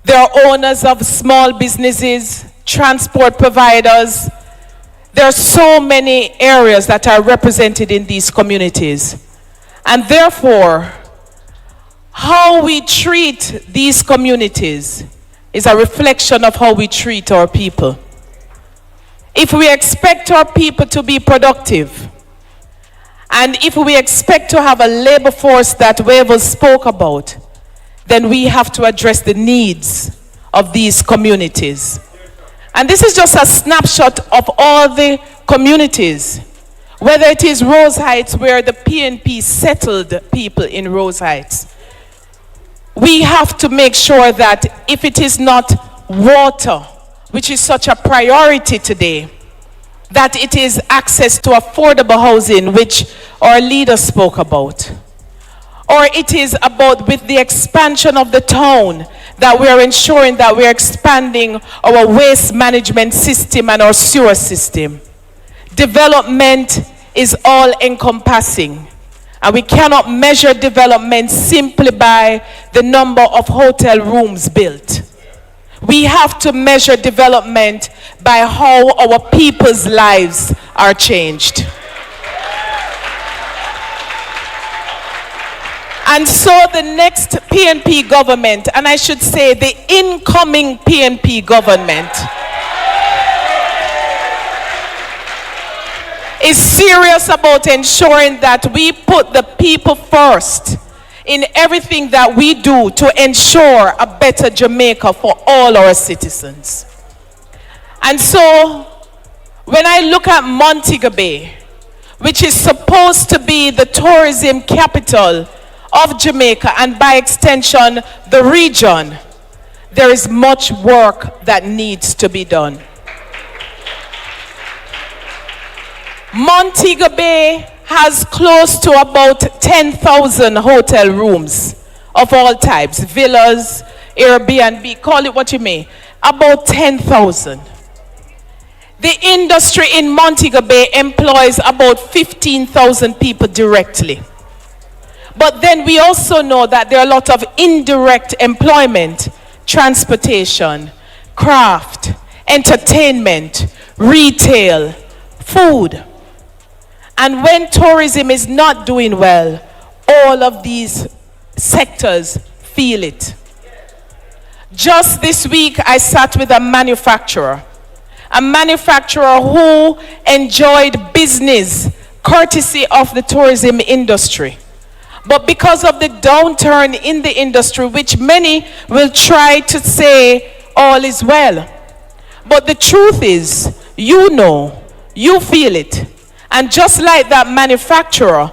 they're owners of small businesses, transport providers. There are so many areas that are represented in these communities. And therefore, how we treat these communities is a reflection of how we treat our people. If we expect our people to be productive, and if we expect to have a labor force that Wavell spoke about, then we have to address the needs of these communities. And this is just a snapshot of all the communities, whether it is Rose Heights, where the PNP settled people in Rose Heights. We have to make sure that if it is not water, which is such a priority today, that it is access to affordable housing, which our leader spoke about. Or it is about, with the expansion of the town, that we are ensuring that we are expanding our waste management system and our sewer system. Development is all encompassing. And we cannot measure development simply by the number of hotel rooms built. We have to measure development by how our people's lives are changed. And so the next PNP government, and I should say the incoming PNP government, is serious about ensuring that we put the people first in everything that we do to ensure a better Jamaica for all our citizens. And so, when I look at Montego Bay, which is supposed to be the tourism capital of Jamaica and by extension the region, there is much work that needs to be done. Montego Bay has close to about 10,000 hotel rooms of all types, villas, Airbnb, call it what you may, about 10,000. The industry in Montego Bay employs about 15,000 people directly. But then we also know that there are a lot of indirect employment, transportation, craft, entertainment, retail, food. And when tourism is not doing well, all of these sectors feel it. Just this week, I sat with a manufacturer who enjoyed business courtesy of the tourism industry. But because of the downturn in the industry, which many will try to say all is well. But the truth is, you know, you feel it. And just like that manufacturer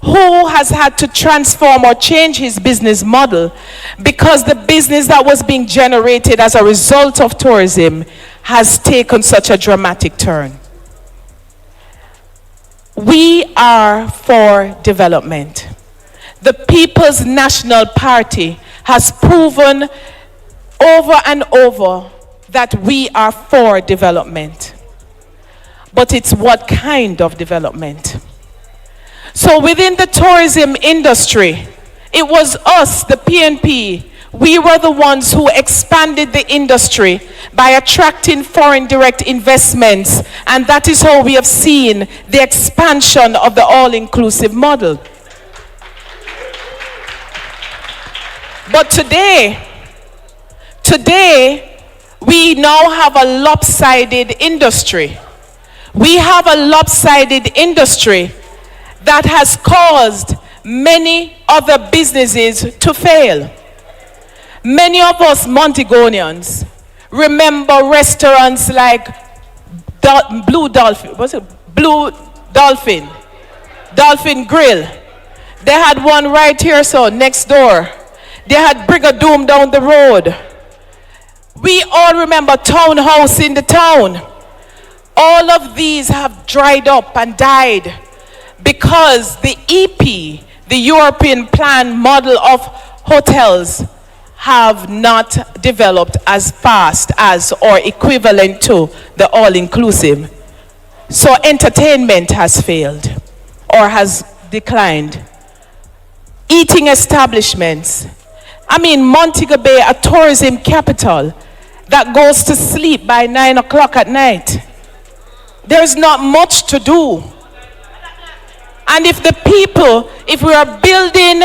who has had to transform or change his business model because the business that was being generated as a result of tourism has taken such a dramatic turn. We are for development. The People's National Party has proven over and over that we are for development. But it's what kind of development? So within the tourism industry, it was us, the PNP, we were the ones who expanded the industry by attracting foreign direct investments, and that is how we have seen the expansion of the all-inclusive model. But today, we now have a lopsided industry. We have a lopsided industry that has caused many other businesses to fail. Many of us Montegonians remember restaurants like Blue Dolphin, Dolphin Grill. They had one right here, so next door. They had Brigadoon down the road. We all remember Townhouse in the town. All of these have dried up and died because the EP, the European plan model of hotels, have not developed as fast as or equivalent to the all-inclusive. So entertainment has failed or has declined. Eating establishments. I mean, Montego Bay, a tourism capital that goes to sleep by 9 o'clock at night. There's not much to do. And if the people, if we are building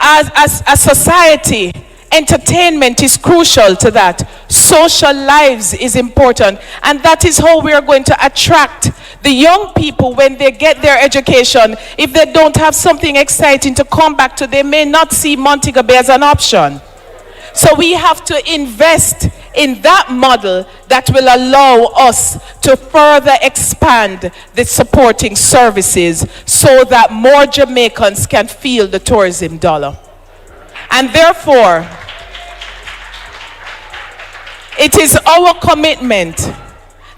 as a society, entertainment is crucial to that. Social lives is important. And that is how we are going to attract the young people when they get their education. If they don't have something exciting to come back to, they may not see Montego Bay as an option. So we have to invest in that model that will allow us to further expand the supporting services so that more Jamaicans can feel the tourism dollar. And therefore, it is our commitment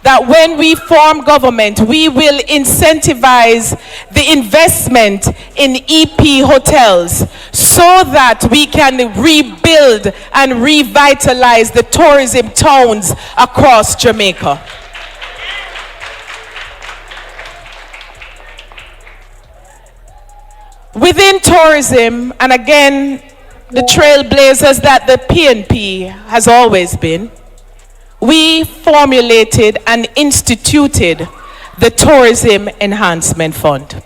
that when we form government, we will incentivize the investment in EP hotels so that we can rebuild and revitalize the tourism towns across Jamaica. Within tourism, and again, the trailblazers that the PNP has always been, we formulated and instituted the Tourism Enhancement Fund.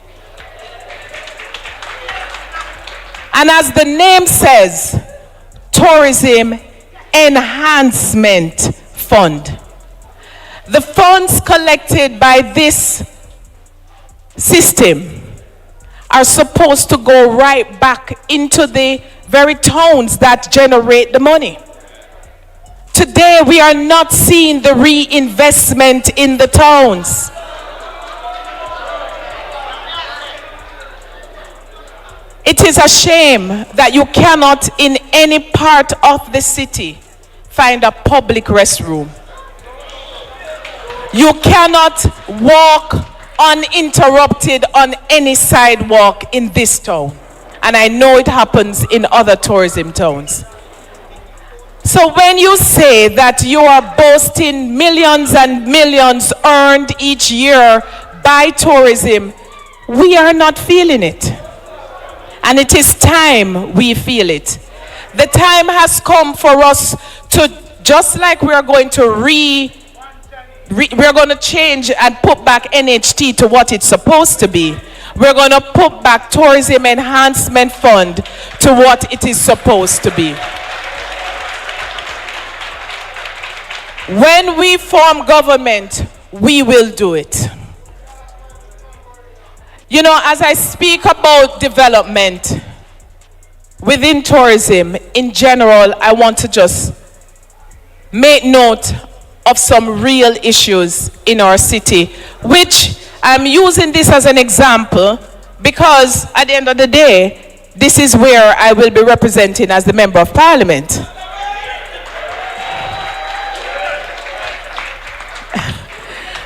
And as the name says, Tourism Enhancement Fund. The funds collected by this system are supposed to go right back into the very towns that generate the money. Today, we are not seeing the reinvestment in the towns. It is a shame that you cannot, in any part of the city, find a public restroom. You cannot walk uninterrupted on any sidewalk in this town. And I know it happens in other tourism towns. So when you say that you are boasting millions and millions earned each year by tourism, we are not feeling it. And it is time we feel it. The time has come for us to, just like we are going to we're going to change and put back NHT to what it's supposed to be. We're going to put back Tourism Enhancement Fund to what it is supposed to be. When we form government, we will do it. You know, as I speak about development within tourism in general, I want to just make note of some real issues in our city, which I'm using this as an example because at the end of the day, this is where I will be representing as the Member of Parliament.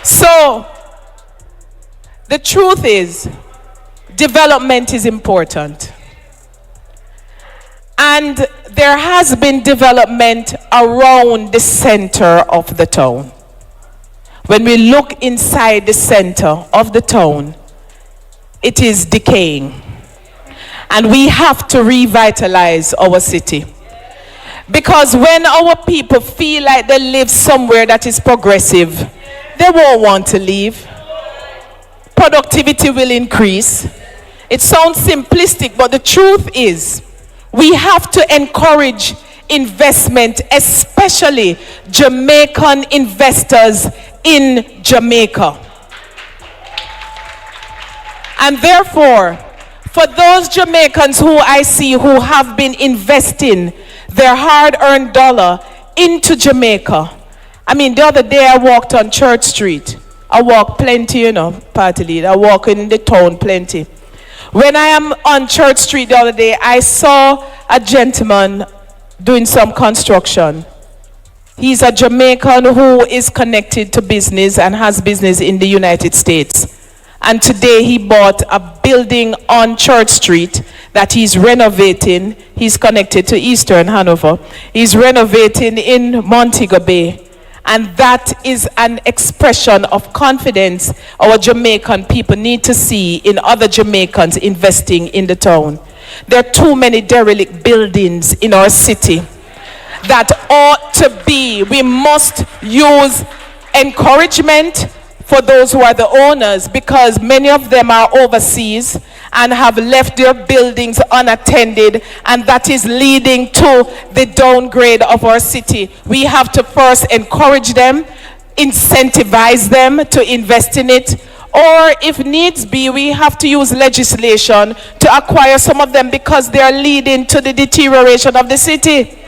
So, the truth is, development is important. And there has been development around the center of the town. When we look inside the center of the town, it is decaying. And we have to revitalize our city. Because when our people feel like they live somewhere that is progressive, they won't want to leave. Productivity will increase. It sounds simplistic, but the truth is, we have to encourage investment, especially Jamaican investors in Jamaica. And therefore, for those Jamaicans who I see who have been investing their hard-earned dollar into Jamaica, I mean, the other day I walked on Church Street. I walk plenty, you know, party leader. I walk in the town plenty. When I am on Church Street the other day, I saw a gentleman doing some construction. He's a Jamaican who is connected to business and has business in the United States. And today he bought a building on Church Street that he's renovating. He's connected to Eastern Hanover. He's renovating in Montego Bay. And that is an expression of confidence our Jamaican people need to see in other Jamaicans investing in the town. There are too many derelict buildings in our city that ought to be. We must use encouragement for those who are the owners, because many of them are overseas and have left their buildings unattended, and that is leading to the downgrade of our city. We have to first encourage them, incentivize them to invest in it, or if needs be, we have to use legislation to acquire some of them because they are leading to the deterioration of the city.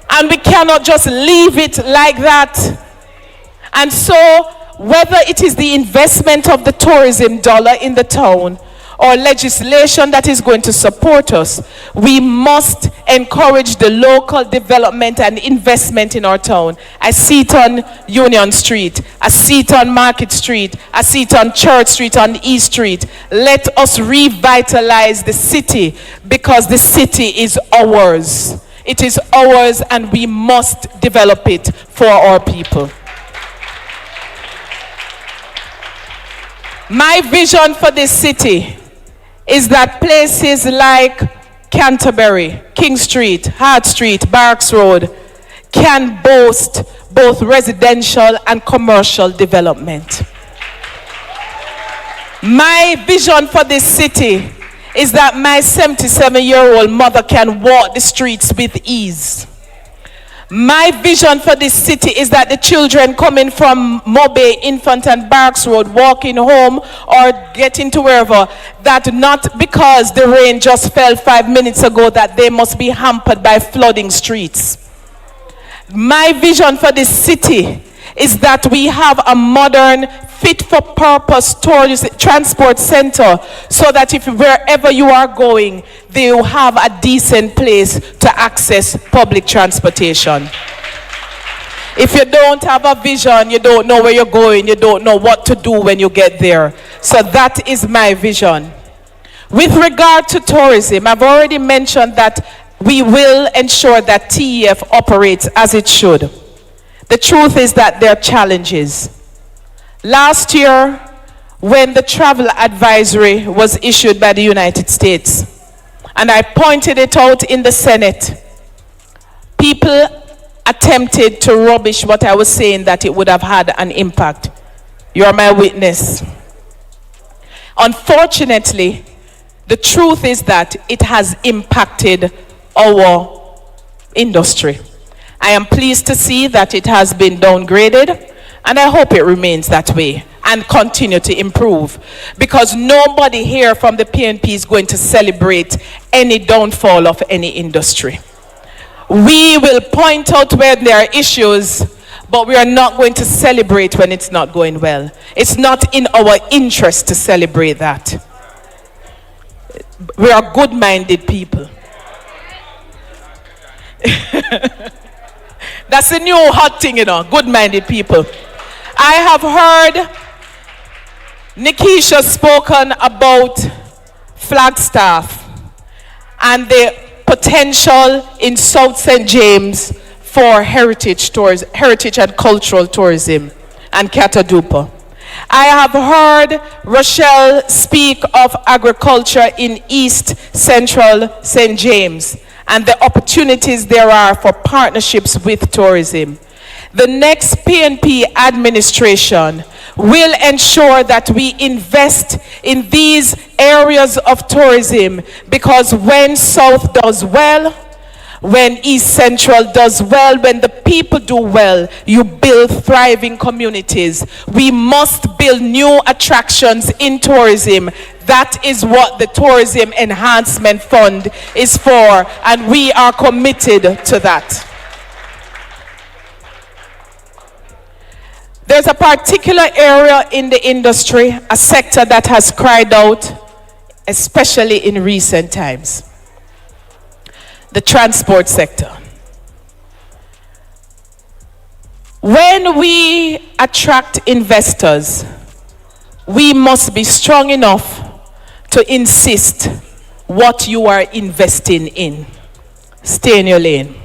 And we cannot just leave it like that. And so, whether it is the investment of the tourism dollar in the town or legislation that is going to support us, we must encourage the local development and investment in our town. I see it on Union Street. I see it on Market Street. I see it on Church Street, on East Street. Let us revitalize the city because the city is ours. It is ours and we must develop it for our people. My vision for this city is that places like Canterbury, King Street, Hart Street, Barracks Road can boast both residential and commercial development. My vision for this city is that my 77-year-old mother can walk the streets with ease. My vision for this city is that the children coming from Mobe, Infant and Barracks Road, walking home or getting to wherever, that not because the rain just fell 5 minutes ago that they must be hampered by flooding streets. My vision for this city is that we have a modern, fit-for-purpose transport center so that if wherever you are going, they will have a decent place to access public transportation. If you don't have a vision, you don't know where you're going, you don't know what to do when you get there. So that is my vision. With regard to tourism, I've already mentioned that we will ensure that TEF operates as it should. The truth is that there are challenges. Last year, when the travel advisory was issued by the United States, and I pointed it out in the Senate, people attempted to rubbish what I was saying, that it would have had an impact. You're my witness. Unfortunately, the truth is that it has impacted our industry. I am pleased to see that it has been downgraded, and I hope it remains that way and continue to improve, because nobody here from the PNP is going to celebrate any downfall of any industry. We will point out where there are issues, but we are not going to celebrate when it's not going well. It's not in our interest to celebrate that. We are good-minded people. That's a new hot thing, you know, good-minded people. I have heard Nikisha spoken about Flagstaff and the potential in South St. James for heritage and cultural tourism and Catadupa. I have heard Rochelle speak of agriculture in East Central St. James and the opportunities there are for partnerships with tourism. The next PNP administration will ensure that we invest in these areas of tourism, because when South does well, when East Central does well, when the people do well, you build thriving communities. We must build new attractions in tourism. That is what the Tourism Enhancement Fund is for, and we are committed to that. There's a particular area in the industry, a sector that has cried out, especially in recent times. The transport sector. When we attract investors, we must be strong enough to insist what you are investing in. Stay in your lane.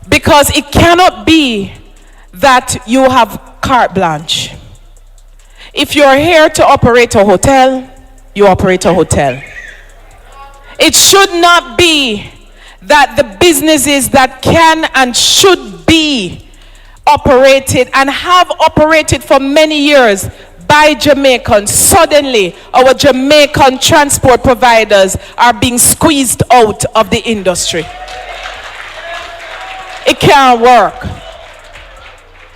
Because it cannot be that you have carte blanche. If you're here to operate a hotel, you operate a hotel. It should not be that the businesses that can and should be operated and have operated for many years by Jamaicans, suddenly our Jamaican transport providers are being squeezed out of the industry. It can't work.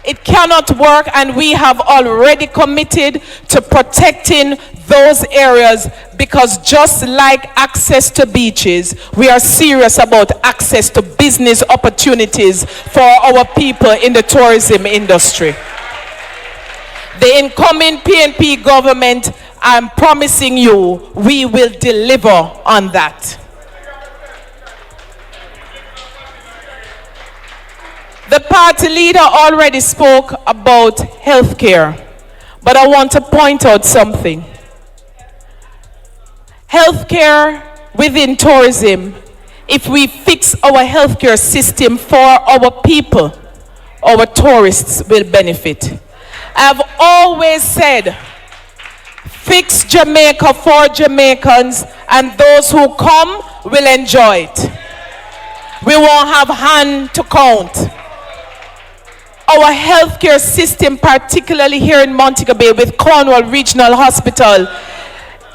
It cannot work, and we have already committed to protecting those areas, because just like access to beaches, we are serious about access to business opportunities for our people in the tourism industry. The incoming PNP government, I'm promising you, we will deliver on that. The party leader already spoke about healthcare, but I want to point out something. Healthcare within tourism, if we fix our healthcare system for our people, our tourists will benefit. I've always said, fix Jamaica for Jamaicans, and those who come will enjoy it. We won't have hand to count. Our healthcare system, particularly here in Montego Bay with Cornwall Regional Hospital,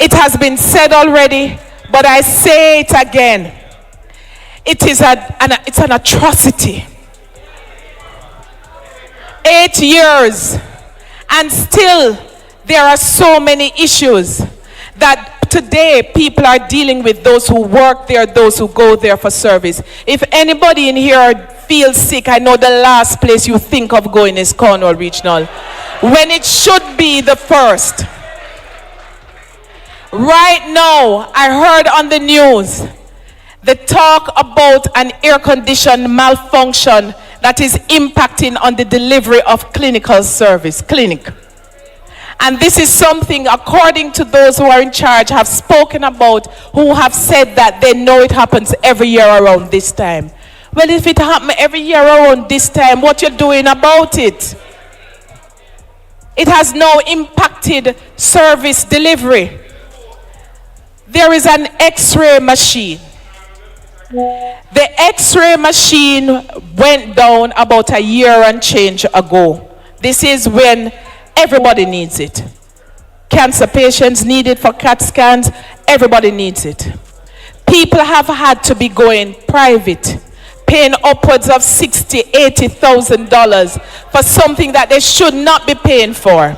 it has been said already, but I say it again. It's an atrocity. 8 years, and still there are so many issues that today people are dealing with, those who work there, those who go there for service. If anybody in here feels sick, I know the last place you think of going is Cornwall Regional, when it should be the first. Right now, I heard on the news the talk about an air condition malfunction that is impacting on the delivery of clinical service, clinic. And this is something, according to those who are in charge, have spoken about, who have said that they know it happens every year around this time. Well, if it happens every year around this time, what you're doing about it? It has now impacted service delivery. There is an X-ray machine. The X-ray machine went down about a year and change ago. This is when everybody needs it. Cancer patients need it for CAT scans. Everybody needs it. People have had to be going private, paying upwards of $60,000, $80,000 for something that they should not be paying for.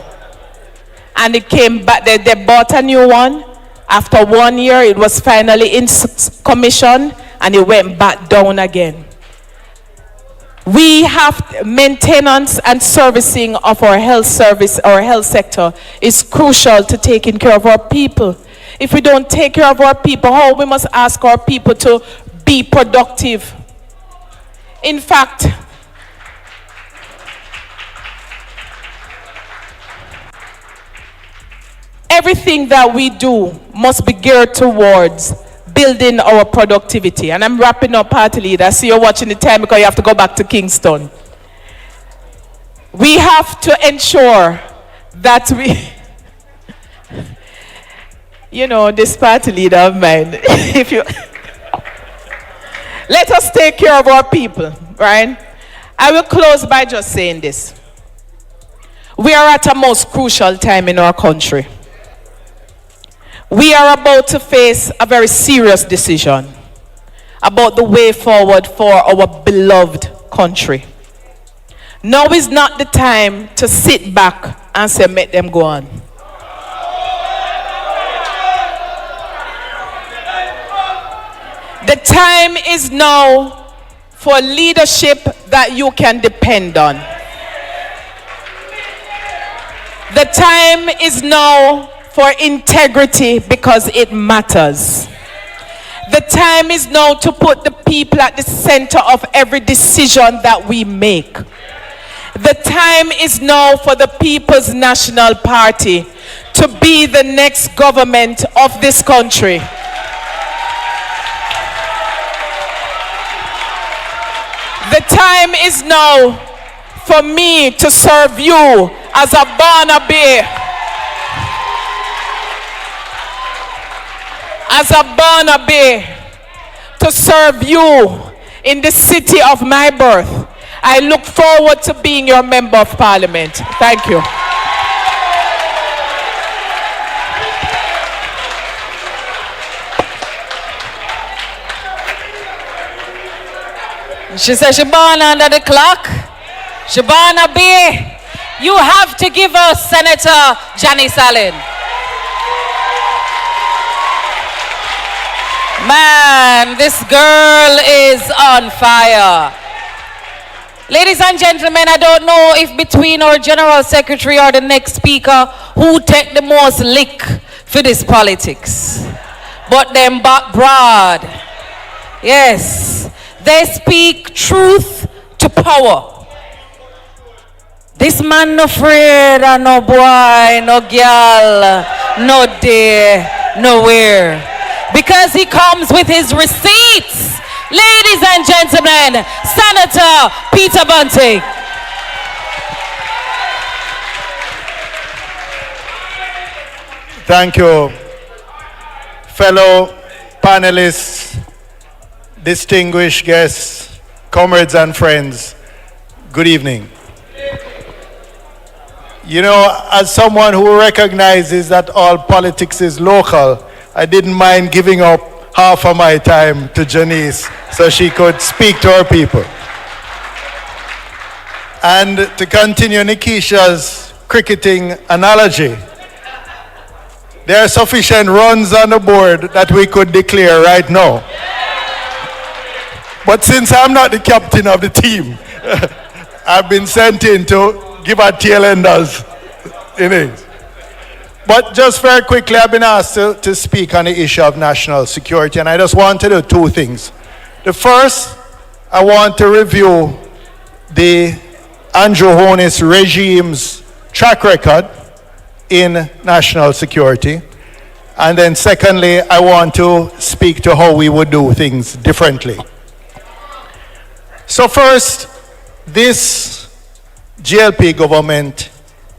And it came back, they bought a new one. After 1 year, it was finally in commission, and it went back down again. We have maintenance and servicing of our health service, our health sector is crucial to taking care of our people. If we don't take care of our people, how we must ask our people to be productive? In fact, everything that we do must be geared towards building our productivity. And I'm wrapping up, Party Leader. I see you're watching the time because you have to go back to Kingston. We have to ensure that we, you know, this Party Leader of mine, if you, let us take care of our people, right? I will close by just saying this. We are at a most crucial time in our country. We are about to face a very serious decision about the way forward for our beloved country. Now is not the time to sit back and say, make them go on. The time is now for leadership that you can depend on. The time is now for integrity because it matters. The time is now to put the people at the center of every decision that we make. The time is now for the People's National Party to be the next government of this country. The time is now for me to serve you as a Barnaby. As a Barnaby, to serve you in the city of my birth. I look forward to being your member of parliament. Thank you. She said she born under the clock. She born a bee. You have to give us Senator Janice Allen. Man, this girl is on fire. Ladies and gentlemen, I don't know if between our General Secretary or the next speaker who take the most lick for this politics. But them back broad. Yes, they speak truth to power. This man no afraid of no boy, no girl, no day, nowhere. Because he comes with his receipts. Ladies and gentlemen, Senator Peter Bunting. Thank you, fellow panelists, distinguished guests, comrades and friends. Good evening. You know, as someone who recognizes that all politics is local, I didn't mind giving up half of my time to Janice so she could speak to her people. And to continue Nikisha's cricketing analogy, there are sufficient runs on the board that we could declare right now. But since I'm not the captain of the team, I've been sent in to give our tail enders innings. But just very quickly, I've been asked to speak on the issue of national security, and I just want to do two things. The first, I want to review the Andrew Holness regime's track record in national security. And then secondly, I want to speak to how we would do things differently. So first, this GLP government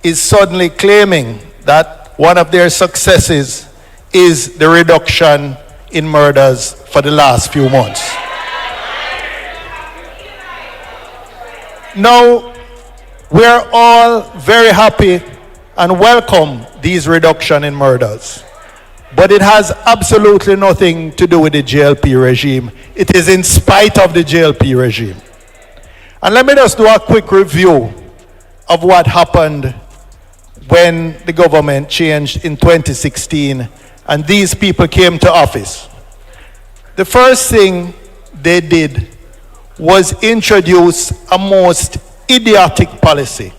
is suddenly claiming that one of their successes is the reduction in murders for the last few months. Now, we're all very happy and welcome these reduction in murders. But it has absolutely nothing to do with the GLP regime. It is in spite of the GLP regime. And let me just do a quick review of what happened when the government changed in 2016 and these people came to office. The first thing they did was introduce a most idiotic policy.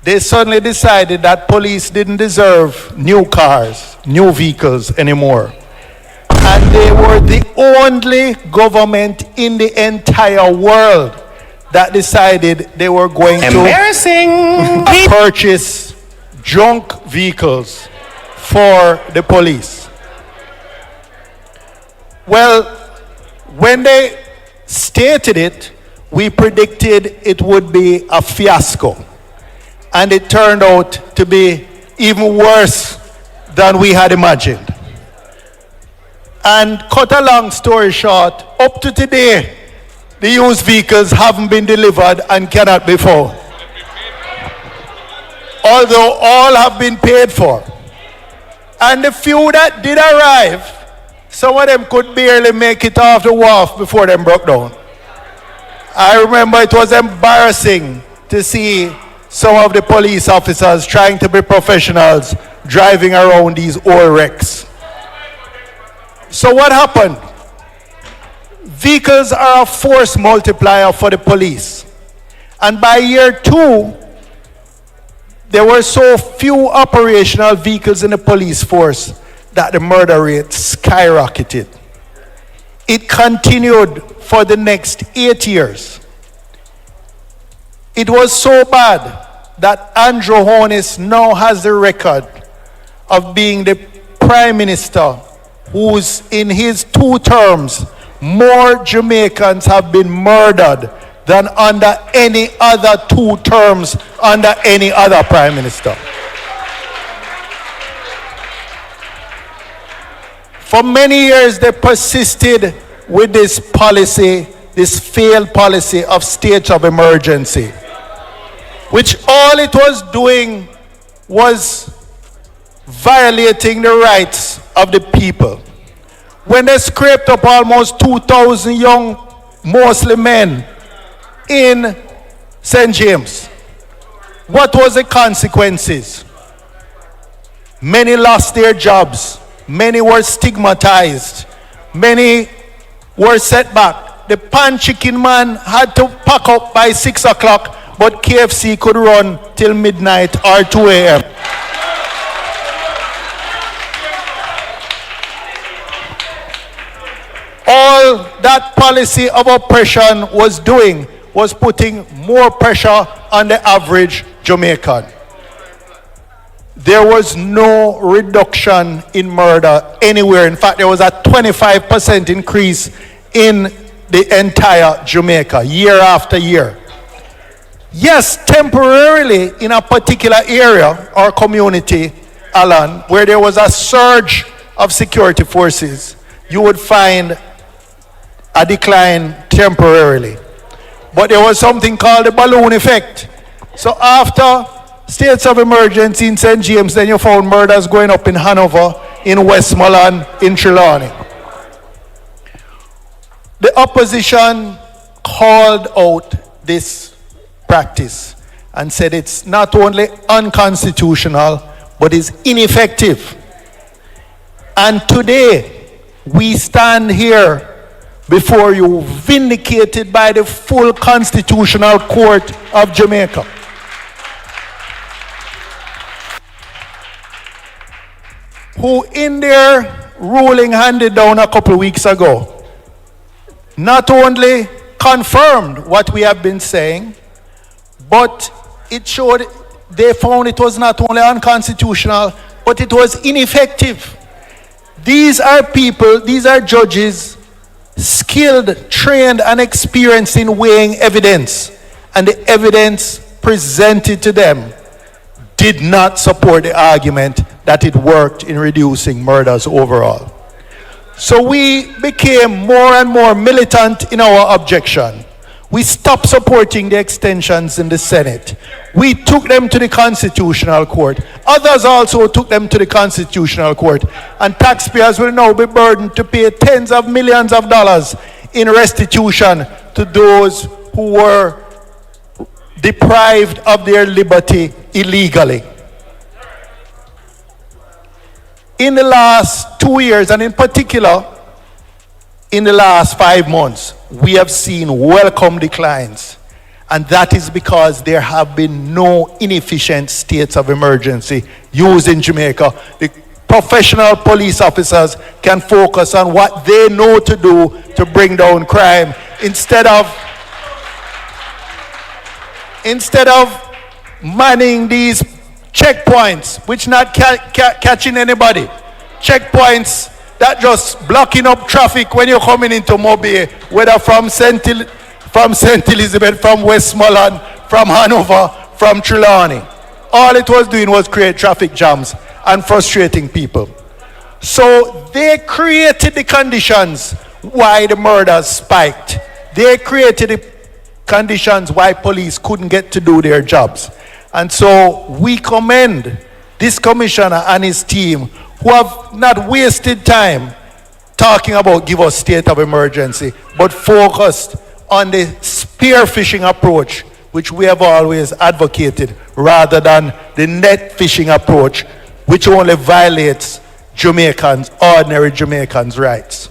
They suddenly decided that police didn't deserve new cars, new vehicles anymore. And they were the only government in the entire world that decided they were going to purchase junk vehicles for the police. Well, when they stated it, we predicted it would be a fiasco. And it turned out to be even worse than we had imagined. And cut a long story short, up to today, the used vehicles haven't been delivered and cannot be found. Although all have been paid for. And the few that did arrive, some of them could barely make it off the wharf before them broke down. I remember it was embarrassing to see some of the police officers trying to be professionals driving around these old wrecks. So what happened? Vehicles are a force multiplier for the police. And by year 2, there were so few operational vehicles in the police force that the murder rate skyrocketed. It continued for the next 8 years. It was so bad that Andrew Holness now has the record of being the prime minister who's in his 2 terms, more Jamaicans have been murdered than under any other 2 terms under any other prime minister. For many years, they persisted with this policy, this failed policy of state of emergency, which all it was doing was violating the rights of the people. When they scraped up almost 2,000 young Muslim men in St. James, what was the consequences? Many lost their jobs. Many were stigmatized. Many were set back. The pan chicken man had to pack up by 6 o'clock, but KFC could run till midnight or 2 a.m. All that policy of oppression was doing was putting more pressure on the average Jamaican. There was no reduction in murder anywhere. In fact, there was a 25% increase in the entire Jamaica year after year. Yes, temporarily in a particular area or community, Alan, where there was a surge of security forces, you would find a decline temporarily. But there was something called the balloon effect. So after states of emergency in St. James, then you found murders going up in Hanover, in Westmoreland, in Trelawney. The opposition called out this practice and said it's not only unconstitutional, but is ineffective. And today, we stand here before you vindicated by the full Constitutional Court of Jamaica. Who in their ruling handed down a couple of weeks ago, not only confirmed what we have been saying, but they found it was not only unconstitutional, but it was ineffective. These are people, these are judges, skilled, trained, and experienced in weighing evidence. And the evidence presented to them did not support the argument that it worked in reducing murders overall. So we became more and more militant in our objection. We stopped supporting the extensions in the Senate. We took them to the Constitutional Court. Others also took them to the Constitutional Court. And taxpayers will now be burdened to pay tens of millions of dollars in restitution to those who were deprived of their liberty illegally. In the last 2 years, and in particular, in the last 5 months, we have seen welcome declines. And that is because there have been no inefficient states of emergency used in Jamaica. The professional police officers can focus on what they know to do to bring down crime instead of manning these checkpoints, which not catching anybody. Checkpoints that just blocking up traffic when you're coming into Mobile, whether from St. Elizabeth, from Westmoreland, from Hanover, from Trelawney. All it was doing was create traffic jams and frustrating people. So they created the conditions why the murders spiked. They created the conditions why police couldn't get to do their jobs. And so we commend this commissioner and his team who have not wasted time talking about give us state of emergency, but focused on the spearfishing approach, which we have always advocated, rather than the net fishing approach, which only violates Jamaicans, ordinary Jamaicans' rights.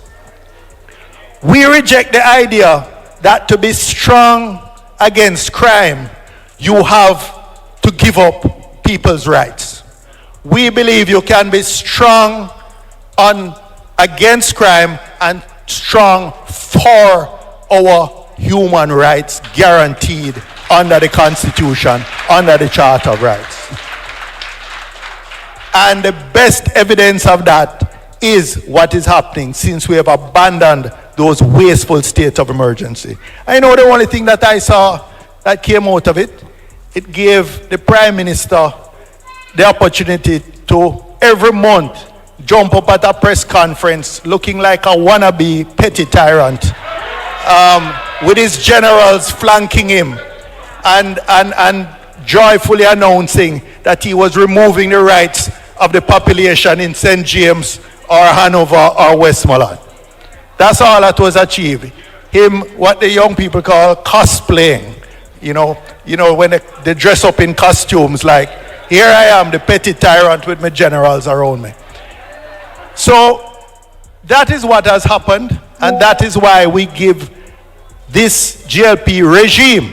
We reject the idea that to be strong against crime, you have to give up people's rights. We believe you can be strong against crime and strong for our human rights guaranteed under the Constitution, under the Charter of Rights. And the best evidence of that is what is happening since we have abandoned those wasteful states of emergency. I know the only thing that I saw that came out of it, it gave the Prime Minister the opportunity to every month jump up at a press conference looking like a wannabe petty tyrant, with his generals flanking him and joyfully announcing that he was removing the rights of the population in St. James or Hanover or Westmoreland. That's all that was achieved. Him, what the young people call cosplaying. You know when they dress up in costumes like, here I am, the petty tyrant with my generals around me. So that is what has happened, and that is why we give this GLP regime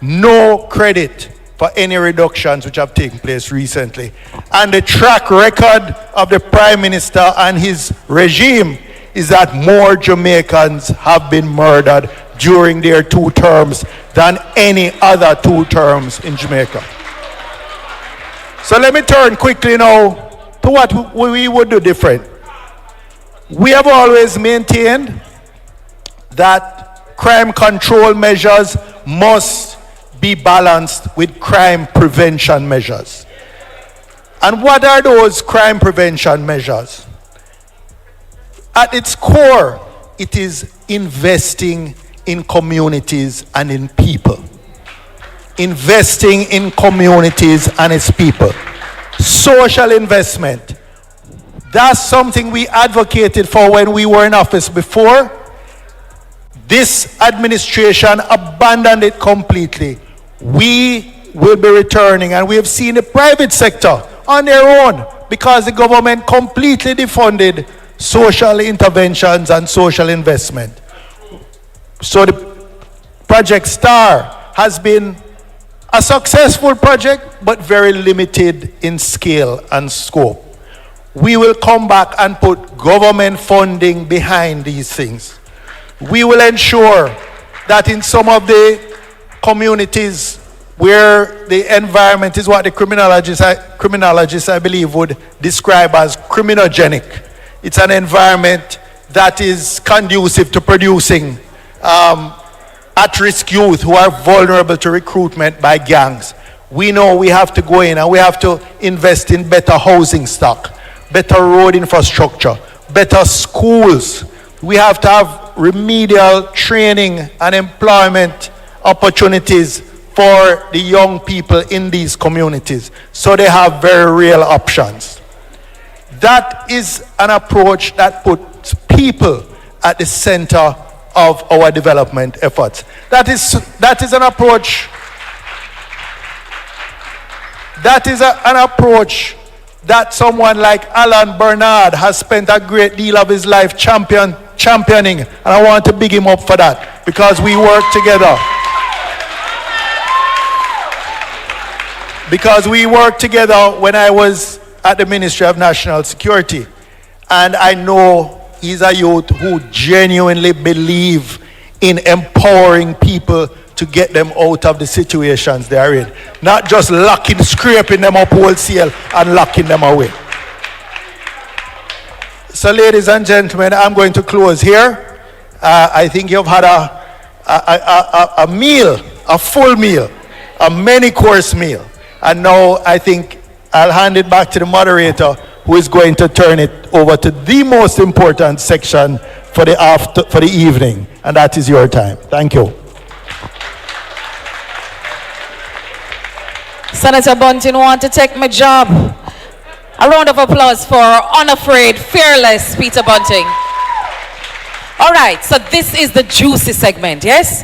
no credit for any reductions which have taken place recently. And the track record of the Prime Minister and his regime is that more Jamaicans have been murdered during their 2 terms than any other 2 terms in Jamaica. So let me turn quickly now to what we would do different. We have always maintained that crime control measures must be balanced with crime prevention measures. And what are those crime prevention measures? At its core, it is investing in communities and in people. Investing in communities and its people. Social investment. That's something we advocated for when we were in office before. This administration abandoned it completely. We will be returning, and we have seen the private sector on their own because the government completely defunded social interventions and social investment. So the Project STAR has been a successful project, but very limited in scale and scope. We will come back and put government funding behind these things. We will ensure that in some of the communities where the environment is what the criminologists, I believe, would describe as criminogenic. It's an environment that is conducive to producing at-risk youth who are vulnerable to recruitment by gangs. We know we have to go in and we have to invest in better housing stock, better road infrastructure, better schools. We have to have remedial training and employment opportunities for the young people in these communities so they have very real options. That is an approach that puts people at the center of our development efforts. That is an approach. That is an approach that someone like Alan Bernard has spent a great deal of his life championing, and I want to big him up for that because we work together. Because we worked together when I was at the Ministry of National Security, and I know he's a youth who genuinely believes in empowering people to get them out of the situations they are in, not just scraping them up wholesale and locking them away. So, ladies and gentlemen, I'm going to close here. I think you've had a meal, a full meal, a many-course meal. And now I think I'll hand it back to the moderator, who is going to turn it over to the most important section for the evening, and that is your time. Thank you. Senator Bunting, want to take my job. A round of applause for unafraid, fearless Peter Bunting. All right, so this is the juicy segment, yes?